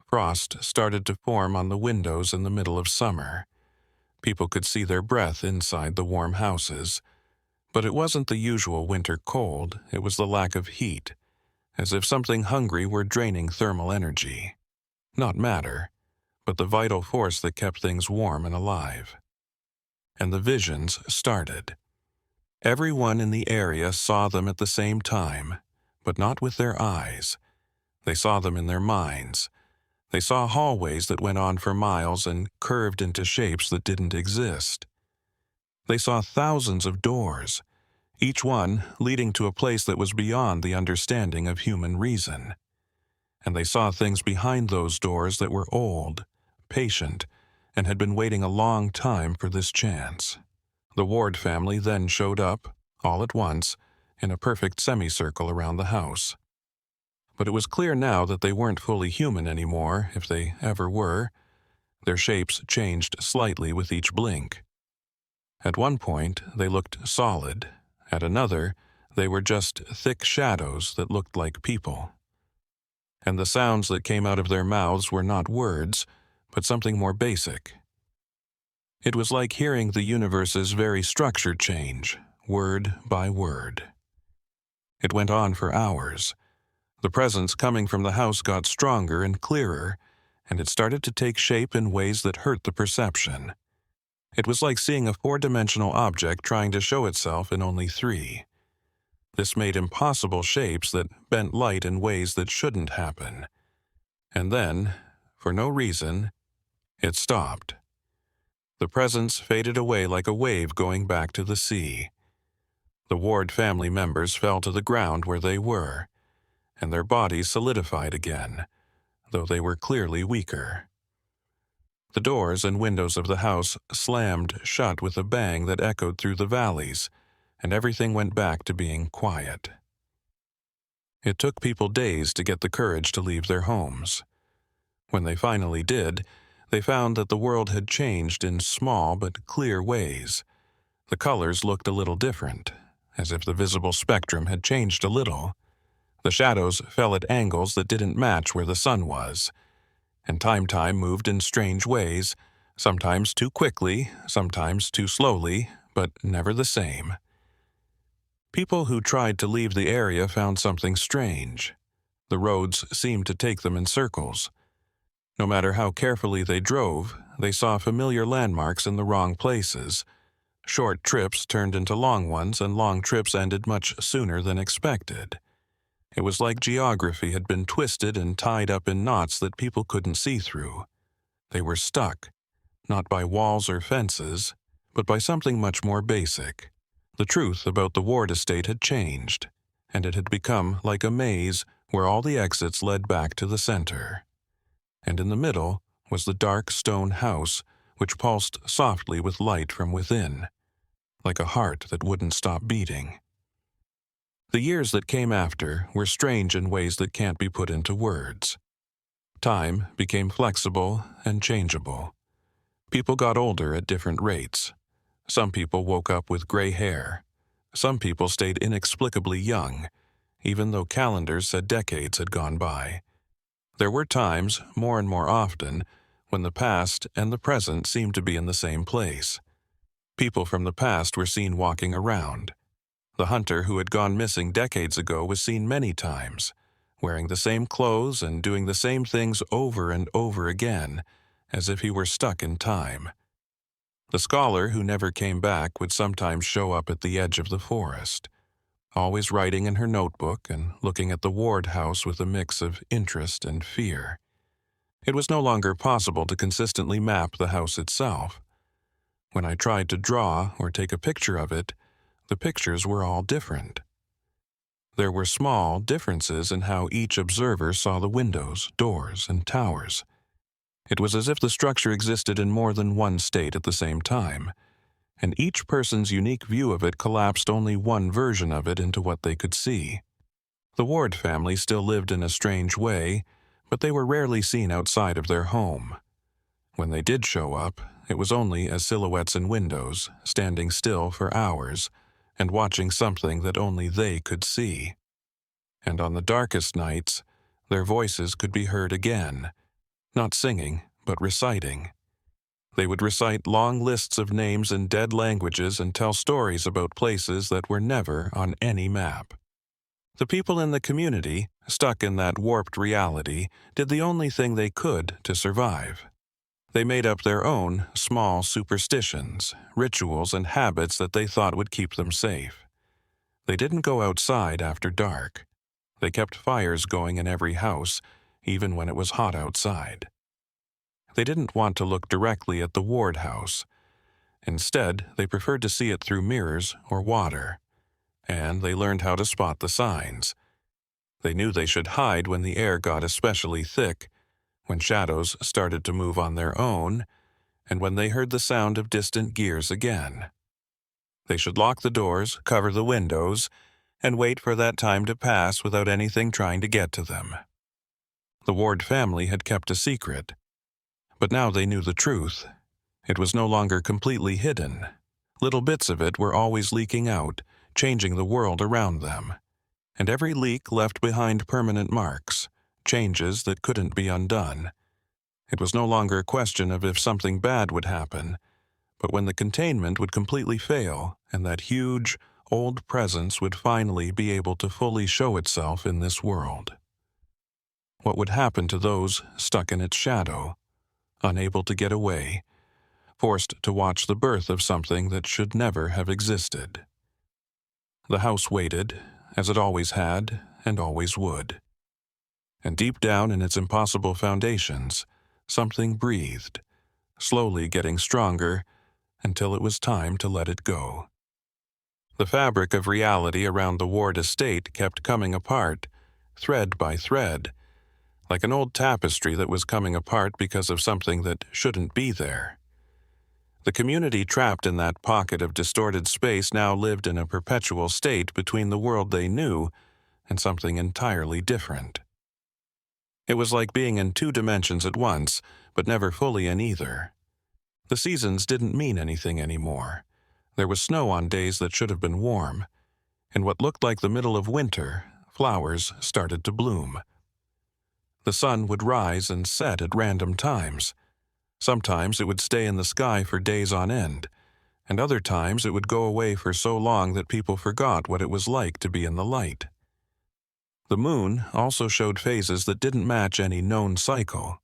Frost started to form on the windows in the middle of summer. People could see their breath inside the warm houses, but it wasn't the usual winter cold, it was the lack of heat, as if something hungry were draining thermal energy. Not matter, but the vital force that kept things warm and alive. And the visions started. Everyone in the area saw them at the same time, but not with their eyes. They saw them in their minds. They saw hallways that went on for miles and curved into shapes that didn't exist. They saw thousands of doors, each one leading to a place that was beyond the understanding of human reason. And they saw things behind those doors that were old, patient, and had been waiting a long time for this chance. The Ward family then showed up, all at once, in a perfect semicircle around the house. But it was clear now that they weren't fully human anymore, if they ever were. Their shapes changed slightly with each blink. At one point, they looked solid. At another, they were just thick shadows that looked like people. And the sounds that came out of their mouths were not words, but something more basic. It was like hearing the universe's very structure change, word by word. It went on for hours. The presence coming from the house got stronger and clearer, and it started to take shape in ways that hurt the perception. It was like seeing a four-dimensional object trying to show itself in only three. This made impossible shapes that bent light in ways that shouldn't happen. And then, for no reason, it stopped. The presence faded away like a wave going back to the sea. The Ward family members fell to the ground where they were, and their bodies solidified again, though they were clearly weaker. The doors and windows of the house slammed shut with a bang that echoed through the valleys, and everything went back to being quiet. It took people days to get the courage to leave their homes. When they finally did, they found that the world had changed in small but clear ways. The colors looked a little different, as if the visible spectrum had changed a little. The shadows fell at angles that didn't match where the sun was, and time moved in strange ways, sometimes too quickly, sometimes too slowly, but never the same. People who tried to leave the area found something strange. The roads seemed to take them in circles. No matter how carefully they drove, they saw familiar landmarks in the wrong places. Short trips turned into long ones, and long trips ended much sooner than expected. It was like geography had been twisted and tied up in knots that people couldn't see through. They were stuck, not by walls or fences, but by something much more basic. The truth about the Ward estate had changed, and it had become like a maze where all the exits led back to the center. And in the middle was the dark stone house, which pulsed softly with light from within, like a heart that wouldn't stop beating. The years that came after were strange in ways that can't be put into words. Time became flexible and changeable. People got older at different rates. Some people woke up with gray hair. Some people stayed inexplicably young, even though calendars said decades had gone by. There were times, more and more often, when the past and the present seemed to be in the same place. People from the past were seen walking around. The hunter who had gone missing decades ago was seen many times, wearing the same clothes and doing the same things over and over again, as if he were stuck in time. The scholar who never came back would sometimes show up at the edge of the forest, always writing in her notebook and looking at the Ward house with a mix of interest and fear. It was no longer possible to consistently map the house itself. When I tried to draw or take a picture of it, the pictures were all different. There were small differences in how each observer saw the windows, doors, and towers. It was as if the structure existed in more than one state at the same time, and each person's unique view of it collapsed only one version of it into what they could see. The Ward family still lived in a strange way, but they were rarely seen outside of their home. When they did show up, it was only as silhouettes in windows, standing still for hours, and watching something that only they could see. And on the darkest nights, their voices could be heard again, not singing, but reciting. They would recite long lists of names in dead languages and tell stories about places that were never on any map. The people in the community, stuck in that warped reality, did the only thing they could to survive. They made up their own small superstitions, rituals, and habits that they thought would keep them safe. They didn't go outside after dark. They kept fires going in every house, even when it was hot outside. They didn't want to look directly at the Ward house. Instead, they preferred to see it through mirrors or water. And they learned how to spot the signs. They knew they should hide when the air got especially thick, when shadows started to move on their own, and when they heard the sound of distant gears again. They should lock the doors, cover the windows, and wait for that time to pass without anything trying to get to them. The Ward family had kept a secret, but now they knew the truth. It was no longer completely hidden. Little bits of it were always leaking out, changing the world around them. And every leak left behind permanent marks, changes that couldn't be undone. It was no longer a question of if something bad would happen, but when the containment would completely fail and that huge, old presence would finally be able to fully show itself in this world. What would happen to those stuck in its shadow, unable to get away, forced to watch the birth of something that should never have existed? The house waited, as it always had and always would. And deep down in its impossible foundations, something breathed, slowly getting stronger until it was time to let it go. The fabric of reality around the Ward estate kept coming apart, thread by thread, like an old tapestry that was coming apart because of something that shouldn't be there. The community trapped in that pocket of distorted space now lived in a perpetual state between the world they knew and something entirely different. It was like being in two dimensions at once, but never fully in either. The seasons didn't mean anything anymore. There was snow on days that should have been warm. In what looked like the middle of winter, flowers started to bloom. The sun would rise and set at random times. Sometimes it would stay in the sky for days on end, and other times it would go away for so long that people forgot what it was like to be in the light. The moon also showed phases that didn't match any known cycle,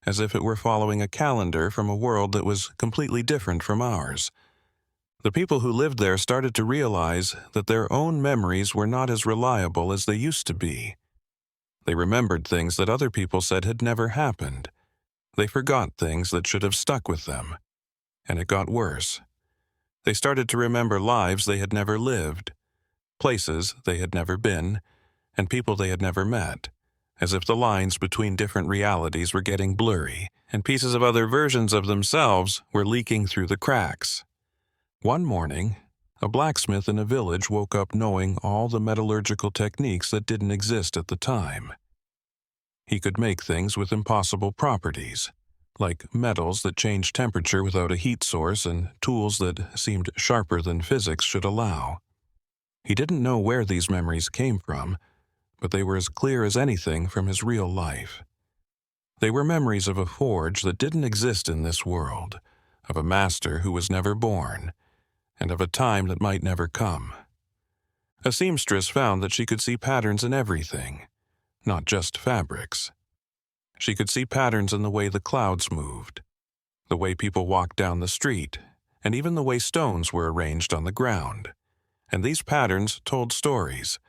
as if it were following a calendar from a world that was completely different from ours. The people who lived there started to realize that their own memories were not as reliable as they used to be. They remembered things that other people said had never happened. They forgot things that should have stuck with them. And it got worse. They started to remember lives they had never lived, places they had never been, and people they had never met, as if the lines between different realities were getting blurry, and pieces of other versions of themselves were leaking through the cracks. One morning, a blacksmith in a village woke up knowing all the metallurgical techniques that didn't exist at the time. He could make things with impossible properties, like metals that changed temperature without a heat source and tools that seemed sharper than physics should allow. He didn't know where these memories came from, but they were as clear as anything from his real life. They were memories of a forge that didn't exist in this world, of a master who was never born, and of a time that might never come. A seamstress found that she could see patterns in everything, not just fabrics. She could see patterns in the way the clouds moved, the way people walked down the street, and even the way stones were arranged on the ground. And these patterns told stories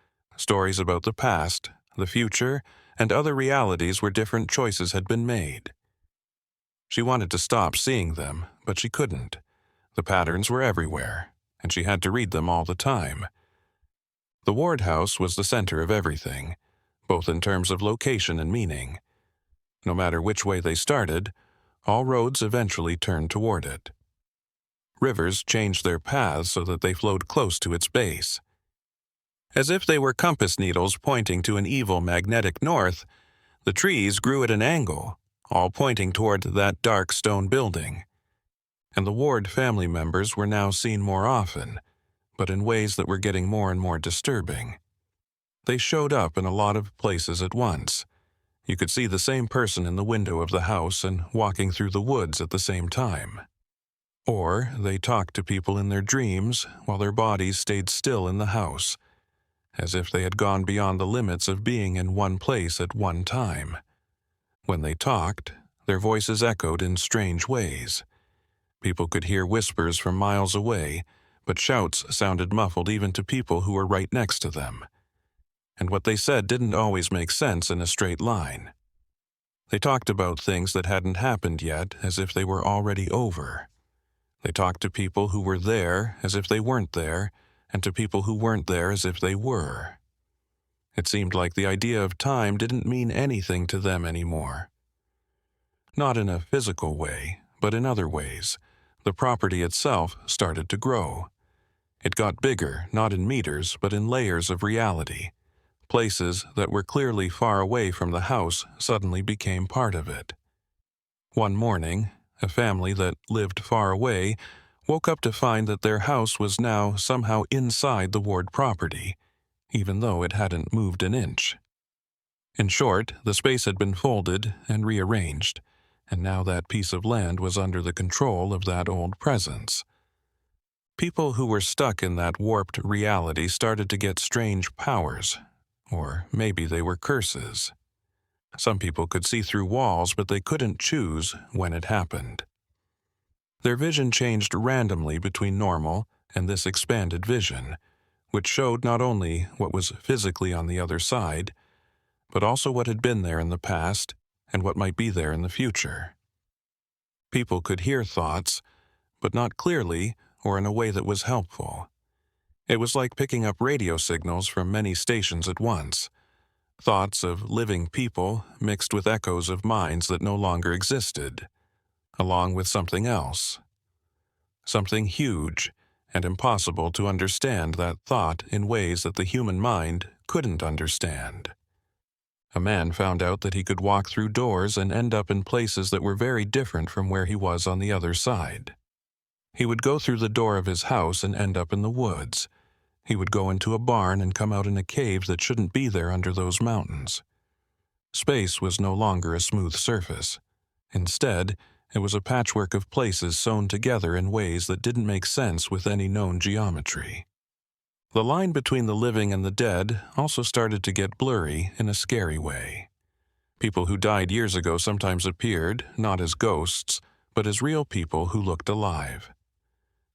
about the past, the future, and other realities where different choices had been made. She wanted to stop seeing them, but she couldn't. The patterns were everywhere, and she had to read them all the time. The Ward house was the center of everything, both in terms of location and meaning. No matter which way they started, all roads eventually turned toward it. Rivers changed their paths so that they flowed close to its base. As if they were compass needles pointing to an evil magnetic north, the trees grew at an angle, all pointing toward that dark stone building. And the Ward family members were now seen more often, but in ways that were getting more and more disturbing. They showed up in a lot of places at once. You could see the same person in the window of the house and walking through the woods at the same time. Or they talked to people in their dreams while their bodies stayed still in the house, as if they had gone beyond the limits of being in one place at one time. When they talked, their voices echoed in strange ways. People could hear whispers from miles away, but shouts sounded muffled even to people who were right next to them. And what they said didn't always make sense in a straight line. They talked about things that hadn't happened yet as if they were already over. They talked to people who were there as if they weren't there, and to people who weren't there as if they were. It seemed like the idea of time didn't mean anything to them anymore. Not in a physical way, but in other ways. The property itself started to grow. It got bigger, not in meters, but in layers of reality. Places that were clearly far away from the house suddenly became part of it. One morning, a family that lived far away woke up to find that their house was now somehow inside the Ward property, even though it hadn't moved an inch. In short, the space had been folded and rearranged, and now that piece of land was under the control of that old presence. People who were stuck in that warped reality started to get strange powers, or maybe they were curses. Some people could see through walls, but they couldn't choose when it happened. Their vision changed randomly between normal and this expanded vision, which showed not only what was physically on the other side, but also what had been there in the past and what might be there in the future. People could hear thoughts, but not clearly or in a way that was helpful. It was like picking up radio signals from many stations at once. Thoughts of living people mixed with echoes of minds that no longer existed, along with something else. Something huge and impossible to understand that thought in ways that the human mind couldn't understand. A man found out that he could walk through doors and end up in places that were very different from where he was on the other side. He would go through the door of his house and end up in the woods. He would go into a barn and come out in a cave that shouldn't be there under those mountains. Space was no longer a smooth surface. Instead, it was a patchwork of places sewn together in ways that didn't make sense with any known geometry. The line between the living and the dead also started to get blurry in a scary way. People who died years ago sometimes appeared, not as ghosts, but as real people who looked alive.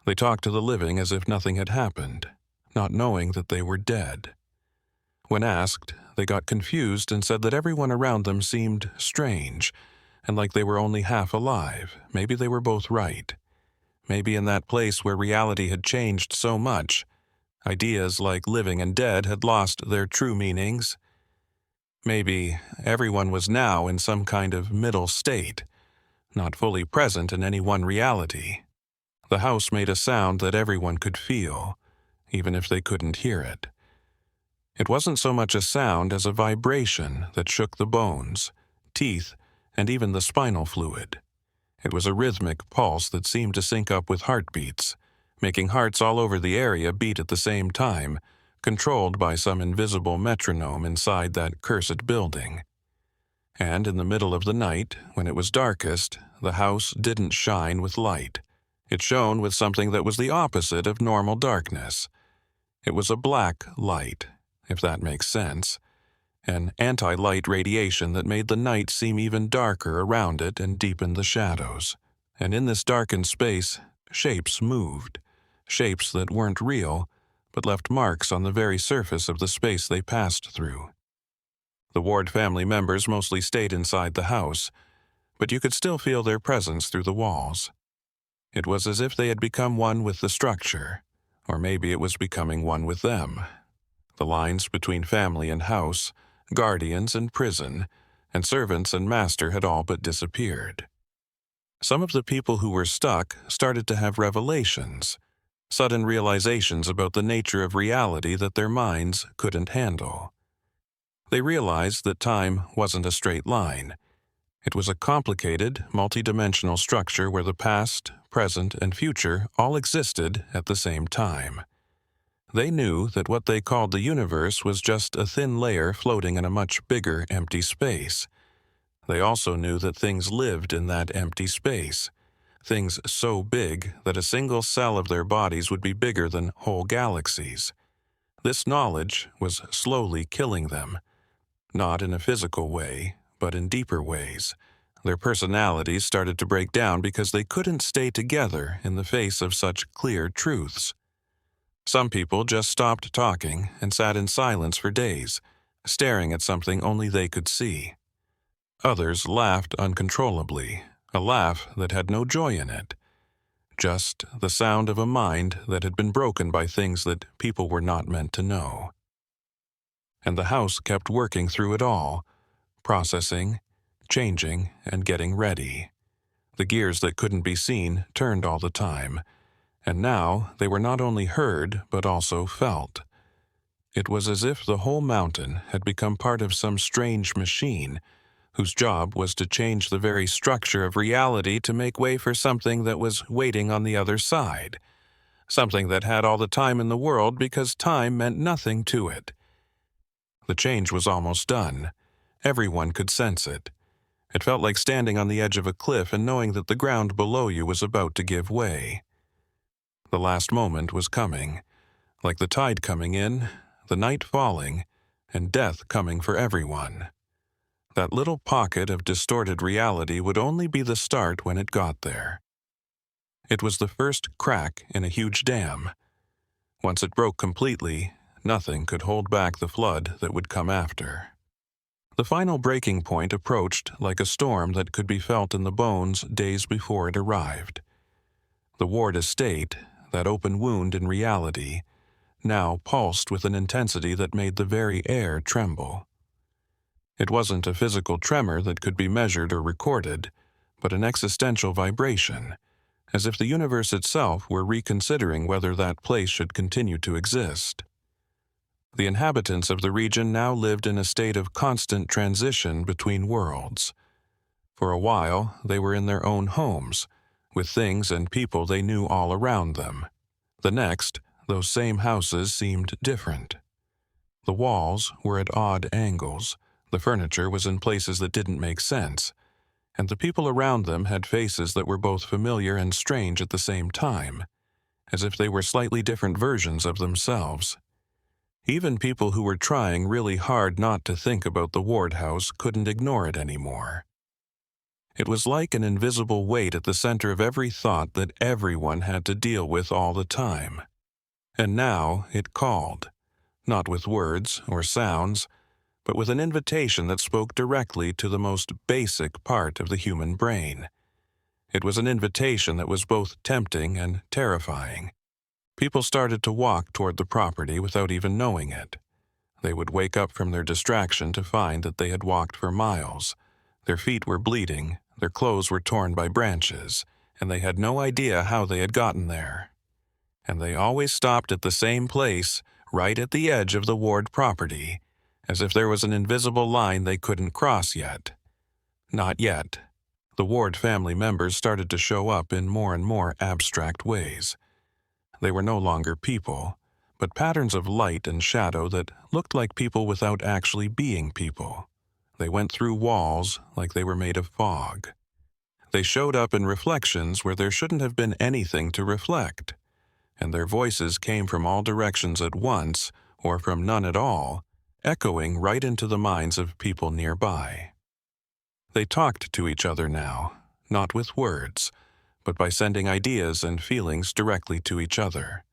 They talked to the living as if nothing had happened, not knowing that they were dead. When asked, they got confused and said that everyone around them seemed strange, and like they were only half alive. Maybe they were both right. Maybe in that place where reality had changed so much, ideas like living and dead had lost their true meanings. Maybe everyone was now in some kind of middle state, not fully present in any one reality. The house made a sound that everyone could feel, even if they couldn't hear it. It wasn't so much a sound as a vibration that shook the bones, teeth, and even the spinal fluid. It was a rhythmic pulse that seemed to sync up with heartbeats, making hearts all over the area beat at the same time, controlled by some invisible metronome inside that cursed building. And in the middle of the night, when it was darkest, the house didn't shine with light. It shone with something that was the opposite of normal darkness. It was a black light, if that makes sense, an anti-light radiation that made the night seem even darker around it and deepened the shadows. And in this darkened space, shapes moved, shapes that weren't real, but left marks on the very surface of the space they passed through. The Ward family members mostly stayed inside the house, but you could still feel their presence through the walls. It was as if they had become one with the structure, or maybe it was becoming one with them. The lines between family and house, guardians and prison, and servants and master had all but disappeared. Some of the people who were stuck started to have revelations. sudden realizations about the nature of reality that their minds couldn't handle. They realized that time wasn't a straight line. It was a complicated, multidimensional structure where the past, present, and future all existed at the same time. They knew that what they called the universe was just a thin layer floating in a much bigger empty space. They also knew that things lived in that empty space, things so big that a single cell of their bodies would be bigger than whole galaxies. This knowledge was slowly killing them, not in a physical way, but in deeper ways. Their personalities started to break down because they couldn't stay together in the face of such clear truths. Some people just stopped talking and sat in silence for days, staring at something only they could see. Others laughed uncontrollably, a laugh that had no joy in it, just the sound of a mind that had been broken by things that people were not meant to know. And the house kept working through it all, processing, changing, and getting ready. The gears that couldn't be seen turned all the time, and now they were not only heard but also felt. It was as if the whole mountain had become part of some strange machine whose job was to change the very structure of reality to make way for something that was waiting on the other side, something that had all the time in the world because time meant nothing to it. The change was almost done. Everyone could sense it. It felt like standing on the edge of a cliff and knowing that the ground below you was about to give way. The last moment was coming, like the tide coming in, the night falling, and death coming for everyone. That little pocket of distorted reality would only be the start when it got there. It was the first crack in a huge dam. Once it broke completely, nothing could hold back the flood that would come after. The final breaking point approached like a storm that could be felt in the bones days before it arrived. The Ward estate, that open wound in reality, now pulsed with an intensity that made the very air tremble. It wasn't a physical tremor that could be measured or recorded, but an existential vibration, as if the universe itself were reconsidering whether that place should continue to exist. The inhabitants of the region now lived in a state of constant transition between worlds. For a while, they were in their own homes, with things and people they knew all around them. The next, those same houses seemed different. The walls were at odd angles, the furniture was in places that didn't make sense, and the people around them had faces that were both familiar and strange at the same time, as if they were slightly different versions of themselves. Even people who were trying really hard not to think about the Ward house couldn't ignore it anymore. It was like an invisible weight at the center of every thought that everyone had to deal with all the time. And now it called, not with words or sounds, but with an invitation that spoke directly to the most basic part of the human brain. It was an invitation that was both tempting and terrifying. People started to walk toward the property without even knowing it. They would wake up from their distraction to find that they had walked for miles. Their feet were bleeding, their clothes were torn by branches, and they had no idea how they had gotten there. And they always stopped at the same place, right at the edge of the Ward property, as if there was an invisible line they couldn't cross yet. Not yet. The Ward family members started to show up in more and more abstract ways. They were no longer people, but patterns of light and shadow that looked like people without actually being people. They went through walls like they were made of fog. They showed up in reflections where there shouldn't have been anything to reflect, and their voices came from all directions at once, or from none at all, echoing right into the minds of people nearby. They talked to each other now, not with words, but by sending ideas and feelings directly to each other.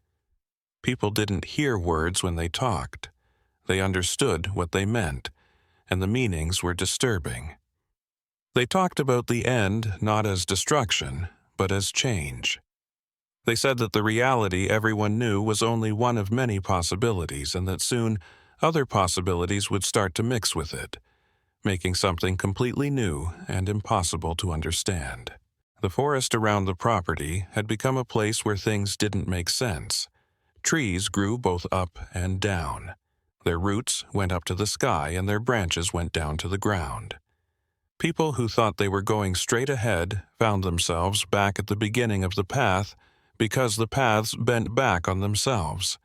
People didn't hear words when they talked. They understood what they meant, and the meanings were disturbing. They talked about the end not as destruction, but as change. They said that the reality everyone knew was only one of many possibilities, and that soon other possibilities would start to mix with it, making something completely new and impossible to understand. The forest around the property had become a place where things didn't make sense. Trees grew both up and down. Their roots went up to the sky and their branches went down to the ground. People who thought they were going straight ahead found themselves back at the beginning of the path because the paths bent back on themselves.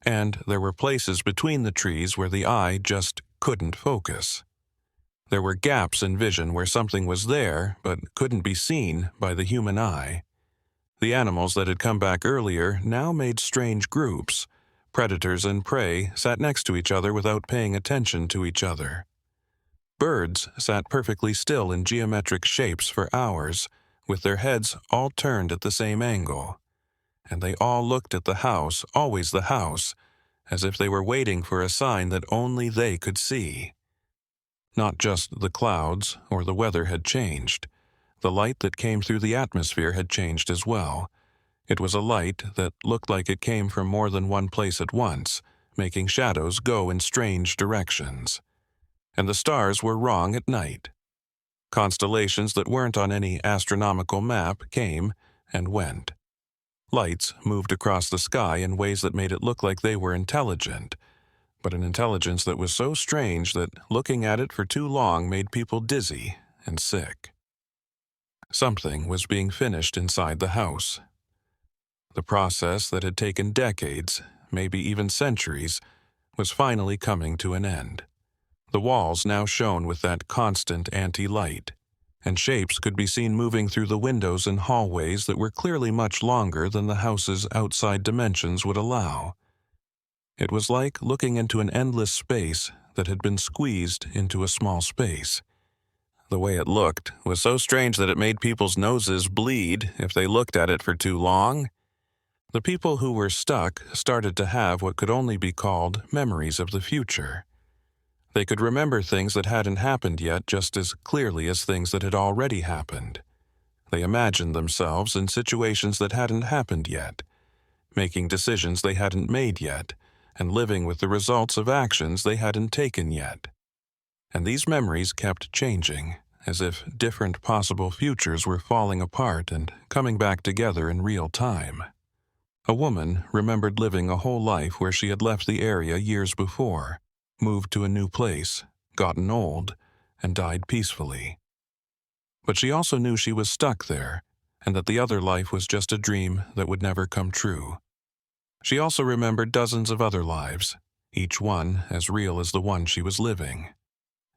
And there were places between the trees where the eye just couldn't focus. There were gaps in vision where something was there but couldn't be seen by the human eye. The animals that had come back earlier now made strange groups. Predators and prey sat next to each other without paying attention to each other. Birds sat perfectly still in geometric shapes for hours, with their heads all turned at the same angle. And they all looked at the house, always the house, as if they were waiting for a sign that only they could see. Not just the clouds or the weather had changed. The light that came through the atmosphere had changed as well. It was a light that looked like it came from more than one place at once, making shadows go in strange directions. And the stars were wrong at night. Constellations that weren't on any astronomical map came and went. Lights moved across the sky in ways that made it look like they were intelligent, but an intelligence that was so strange that looking at it for too long made people dizzy and sick. Something was being finished inside the house. The process that had taken decades, maybe even centuries, was finally coming to an end. The walls now shone with that constant anti-light, and shapes could be seen moving through the windows and hallways that were clearly much longer than the house's outside dimensions would allow. It was like looking into an endless space that had been squeezed into a small space. The way it looked was so strange that it made people's noses bleed if they looked at it for too long. The people who were stuck started to have what could only be called memories of the future. They could remember things that hadn't happened yet just as clearly as things that had already happened. They imagined themselves in situations that hadn't happened yet, making decisions they hadn't made yet, and living with the results of actions they hadn't taken yet. And these memories kept changing, as if different possible futures were falling apart and coming back together in real time. A woman remembered living a whole life where she had left the area years before, moved to a new place, gotten old, and died peacefully. But she also knew she was stuck there, and that the other life was just a dream that would never come true. She also remembered dozens of other lives, each one as real as the one she was living.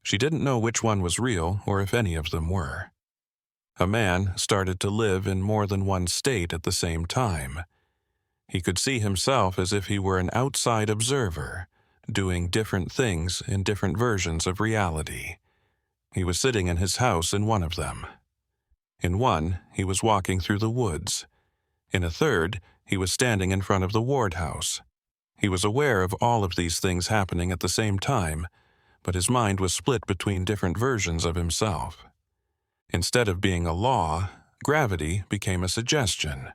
She didn't know which one was real or if any of them were. A man started to live in more than one state at the same time. He could see himself as if he were an outside observer, doing different things in different versions of reality. He was sitting in his house in one of them. In one, he was walking through the woods. In a third, he was standing in front of the ward house. He was aware of all of these things happening at the same time, but his mind was split between different versions of himself. Instead of being a law, gravity became a suggestion.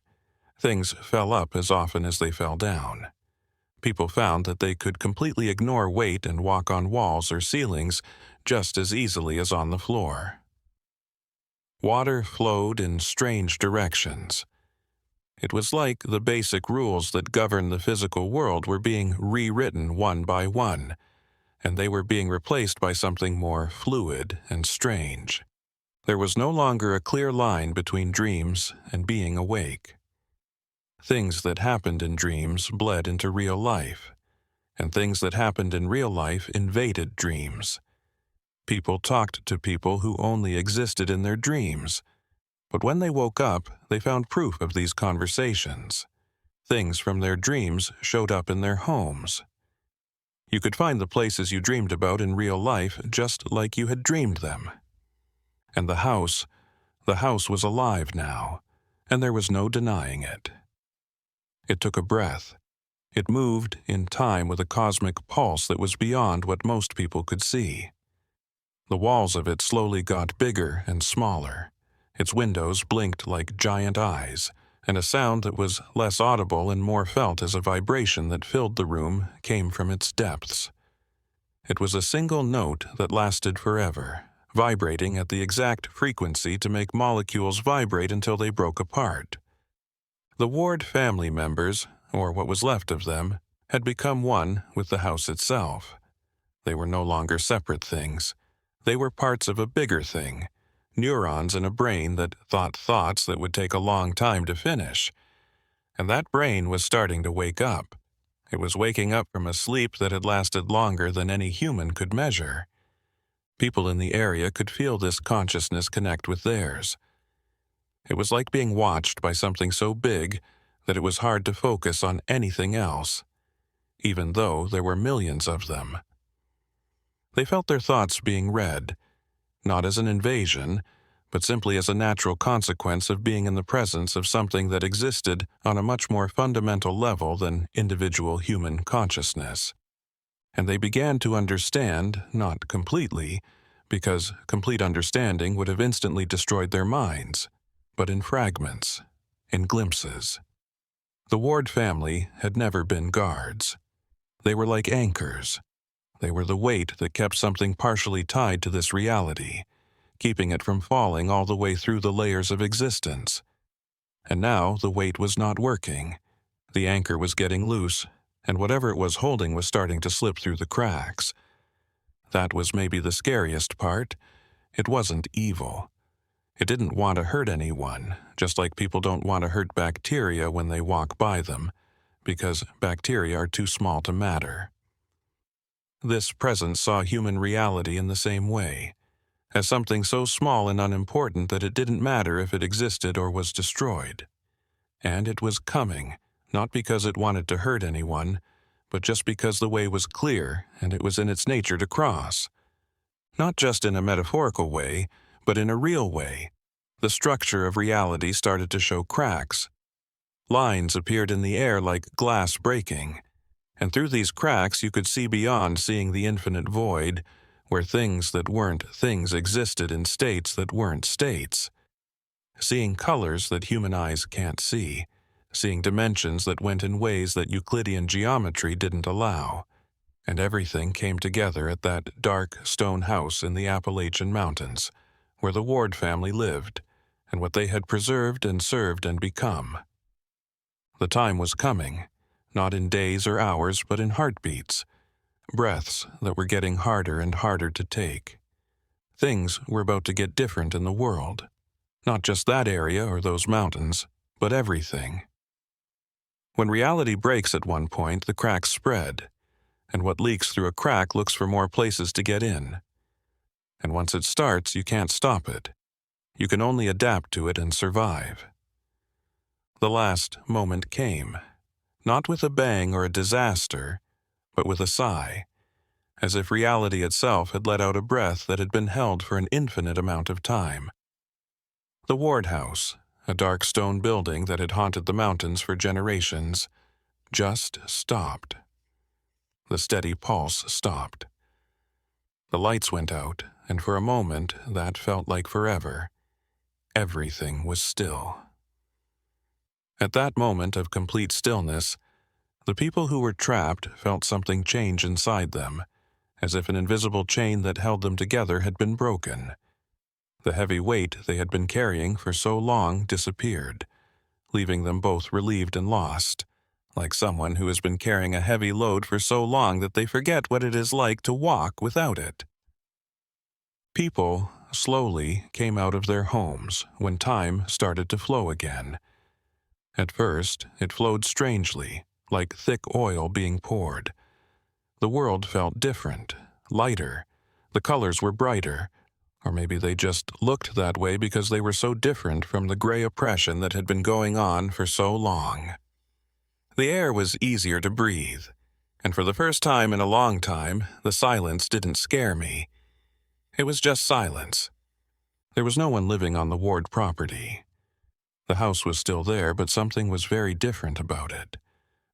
Things fell up as often as they fell down. People found that they could completely ignore weight and walk on walls or ceilings just as easily as on the floor. Water flowed in strange directions. It was like the basic rules that govern the physical world were being rewritten one by one, and they were being replaced by something more fluid and strange. There was no longer a clear line between dreams and being awake. Things that happened in dreams bled into real life, and things that happened in real life invaded dreams. People talked to people who only existed in their dreams, but when they woke up, they found proof of these conversations. Things from their dreams showed up in their homes. You could find the places you dreamed about in real life just like you had dreamed them. And the house was alive now, and there was no denying it. It took a breath. It moved in time with a cosmic pulse that was beyond what most people could see. The walls of it slowly got bigger and smaller. Its windows blinked like giant eyes, and a sound that was less audible and more felt as a vibration that filled the room came from its depths. It was a single note that lasted forever, vibrating at the exact frequency to make molecules vibrate until they broke apart. The Ward family members, or what was left of them, had become one with the house itself. They were no longer separate things. They were parts of a bigger thing, neurons in a brain that thought thoughts that would take a long time to finish. And that brain was starting to wake up. It was waking up from a sleep that had lasted longer than any human could measure. People in the area could feel this consciousness connect with theirs. It was like being watched by something so big that it was hard to focus on anything else, even though there were millions of them. They felt their thoughts being read, not as an invasion, but simply as a natural consequence of being in the presence of something that existed on a much more fundamental level than individual human consciousness. And they began to understand, not completely, because complete understanding would have instantly destroyed their minds, but in fragments, in glimpses. The Ward family had never been guards. They were like anchors. They were the weight that kept something partially tied to this reality, keeping it from falling all the way through the layers of existence. And now the weight was not working. The anchor was getting loose, and whatever it was holding was starting to slip through the cracks. That was maybe the scariest part. It wasn't evil. It didn't want to hurt anyone, just like people don't want to hurt bacteria when they walk by them, because bacteria are too small to matter. This presence saw human reality in the same way, as something so small and unimportant that it didn't matter if it existed or was destroyed. And it was coming, not because it wanted to hurt anyone, but just because the way was clear and it was in its nature to cross. Not just in a metaphorical way, but in a real way. The structure of reality started to show cracks. Lines appeared in the air like glass breaking, and through these cracks you could see beyond seeing the infinite void, where things that weren't things existed in states that weren't states. Seeing colors that human eyes can't see, seeing dimensions that went in ways that Euclidean geometry didn't allow. And everything came together at that dark stone house in the Appalachian Mountains, where the Ward family lived, and what they had preserved and served and become. The time was coming, not in days or hours, but in heartbeats, breaths that were getting harder and harder to take. Things were about to get different in the world, not just that area or those mountains, but everything. When reality breaks at one point, the cracks spread, and what leaks through a crack looks for more places to get in. And once it starts, you can't stop it. You can only adapt to it and survive. The last moment came, not with a bang or a disaster, but with a sigh, as if reality itself had let out a breath that had been held for an infinite amount of time. The Ward House, a dark stone building that had haunted the mountains for generations, just stopped. The steady pulse stopped. The lights went out, and for a moment that felt like forever. Everything was still. At that moment of complete stillness, the people who were trapped felt something change inside them, as if an invisible chain that held them together had been broken. The heavy weight they had been carrying for so long disappeared, leaving them both relieved and lost, like someone who has been carrying a heavy load for so long that they forget what it is like to walk without it. People slowly came out of their homes when time started to flow again. At first, it flowed strangely, like thick oil being poured. The world felt different, lighter. The colors were brighter, or maybe they just looked that way because they were so different from the gray oppression that had been going on for so long. The air was easier to breathe, and for the first time in a long time, the silence didn't scare me. It was just silence. There was no one living on the Ward property. The house was still there, but something was very different about it.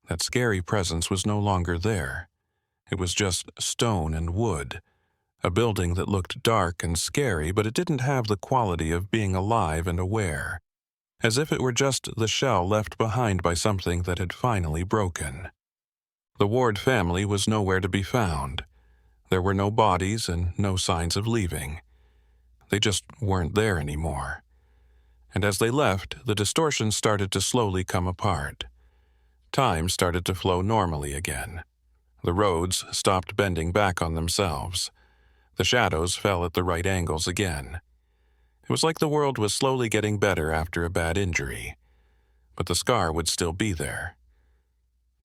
That scary presence was no longer there. It was just stone and wood, a building that looked dark and scary, but it didn't have the quality of being alive and aware, as if it were just the shell left behind by something that had finally broken. The Ward family was nowhere to be found. There were no bodies and no signs of leaving. They just weren't there anymore. And as they left, the distortions started to slowly come apart. Time started to flow normally again. The roads stopped bending back on themselves. The shadows fell at the right angles again. It was like the world was slowly getting better after a bad injury. But the scar would still be there.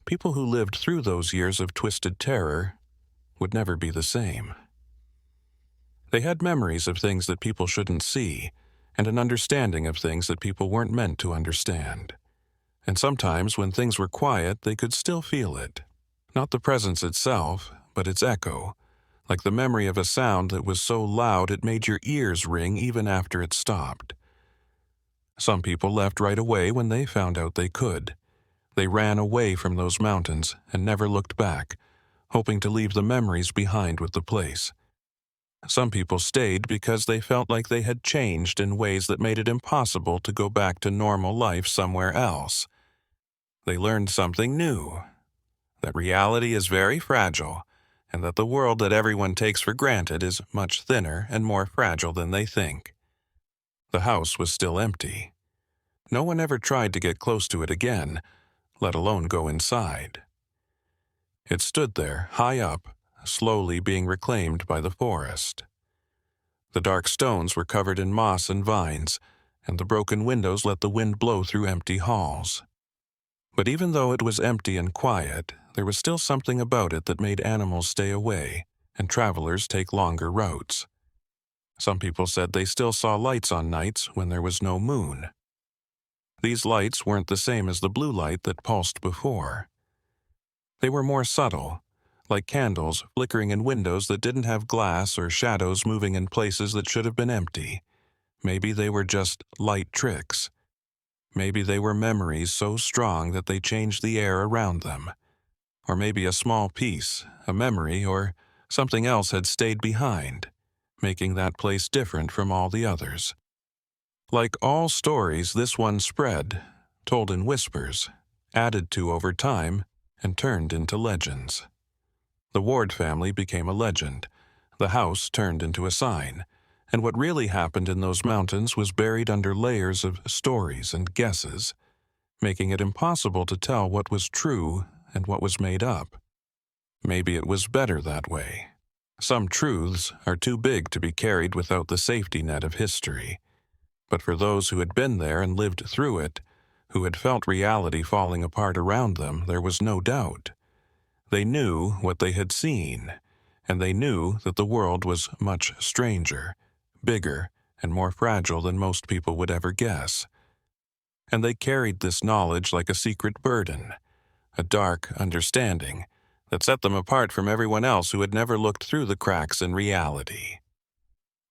People who lived through those years of twisted terror would never be the same. They had memories of things that people shouldn't see, and an understanding of things that people weren't meant to understand. And sometimes when things were quiet, they could still feel it. Not the presence itself, but its echo, like the memory of a sound that was so loud it made your ears ring even after it stopped. Some people left right away when they found out they could. They ran away from those mountains and never looked back, hoping to leave the memories behind with the place. Some people stayed because they felt like they had changed in ways that made it impossible to go back to normal life somewhere else. They learned something new, that reality is very fragile, and that the world that everyone takes for granted is much thinner and more fragile than they think. The house was still empty. No one ever tried to get close to it again, let alone go inside. It stood there, high up, slowly being reclaimed by the forest. The dark stones were covered in moss and vines, and the broken windows let the wind blow through empty halls. But even though it was empty and quiet, there was still something about it that made animals stay away and travelers take longer routes. Some people said they still saw lights on nights when there was no moon. These lights weren't the same as the blue light that pulsed before. They were more subtle, like candles flickering in windows that didn't have glass or shadows moving in places that should have been empty. Maybe they were just light tricks. Maybe they were memories so strong that they changed the air around them. Or maybe a small piece, a memory, or something else had stayed behind, making that place different from all the others. Like all stories, this one spread, told in whispers, added to over time, and turned into legends. The Ward family became a legend. The house turned into a sign. And what really happened in those mountains was buried under layers of stories and guesses, making it impossible to tell what was true and what was made up. Maybe it was better that way. Some truths are too big to be carried without the safety net of history. But for those who had been there and lived through it, who had felt reality falling apart around them, there was no doubt. They knew what they had seen, and they knew that the world was much stranger, bigger, and more fragile than most people would ever guess. And they carried this knowledge like a secret burden, a dark understanding that set them apart from everyone else who had never looked through the cracks in reality.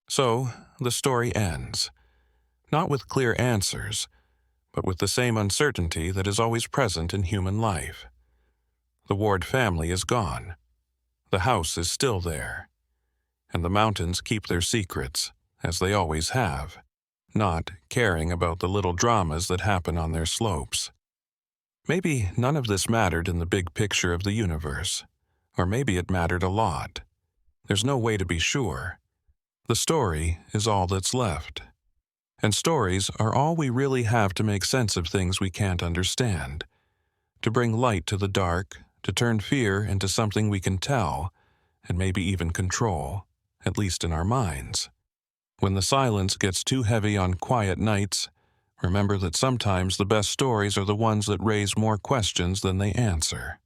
So, the story ends, not with clear answers, but with the same uncertainty that is always present in human life. The Ward family is gone. The house is still there. And the mountains keep their secrets, as they always have, not caring about the little dramas that happen on their slopes. Maybe none of this mattered in the big picture of the universe, or maybe it mattered a lot. There's no way to be sure. The story is all that's left. And stories are all we really have to make sense of things we can't understand, to bring light to the dark, to turn fear into something we can tell, and maybe even control, at least in our minds. When the silence gets too heavy on quiet nights, remember that sometimes the best stories are the ones that raise more questions than they answer.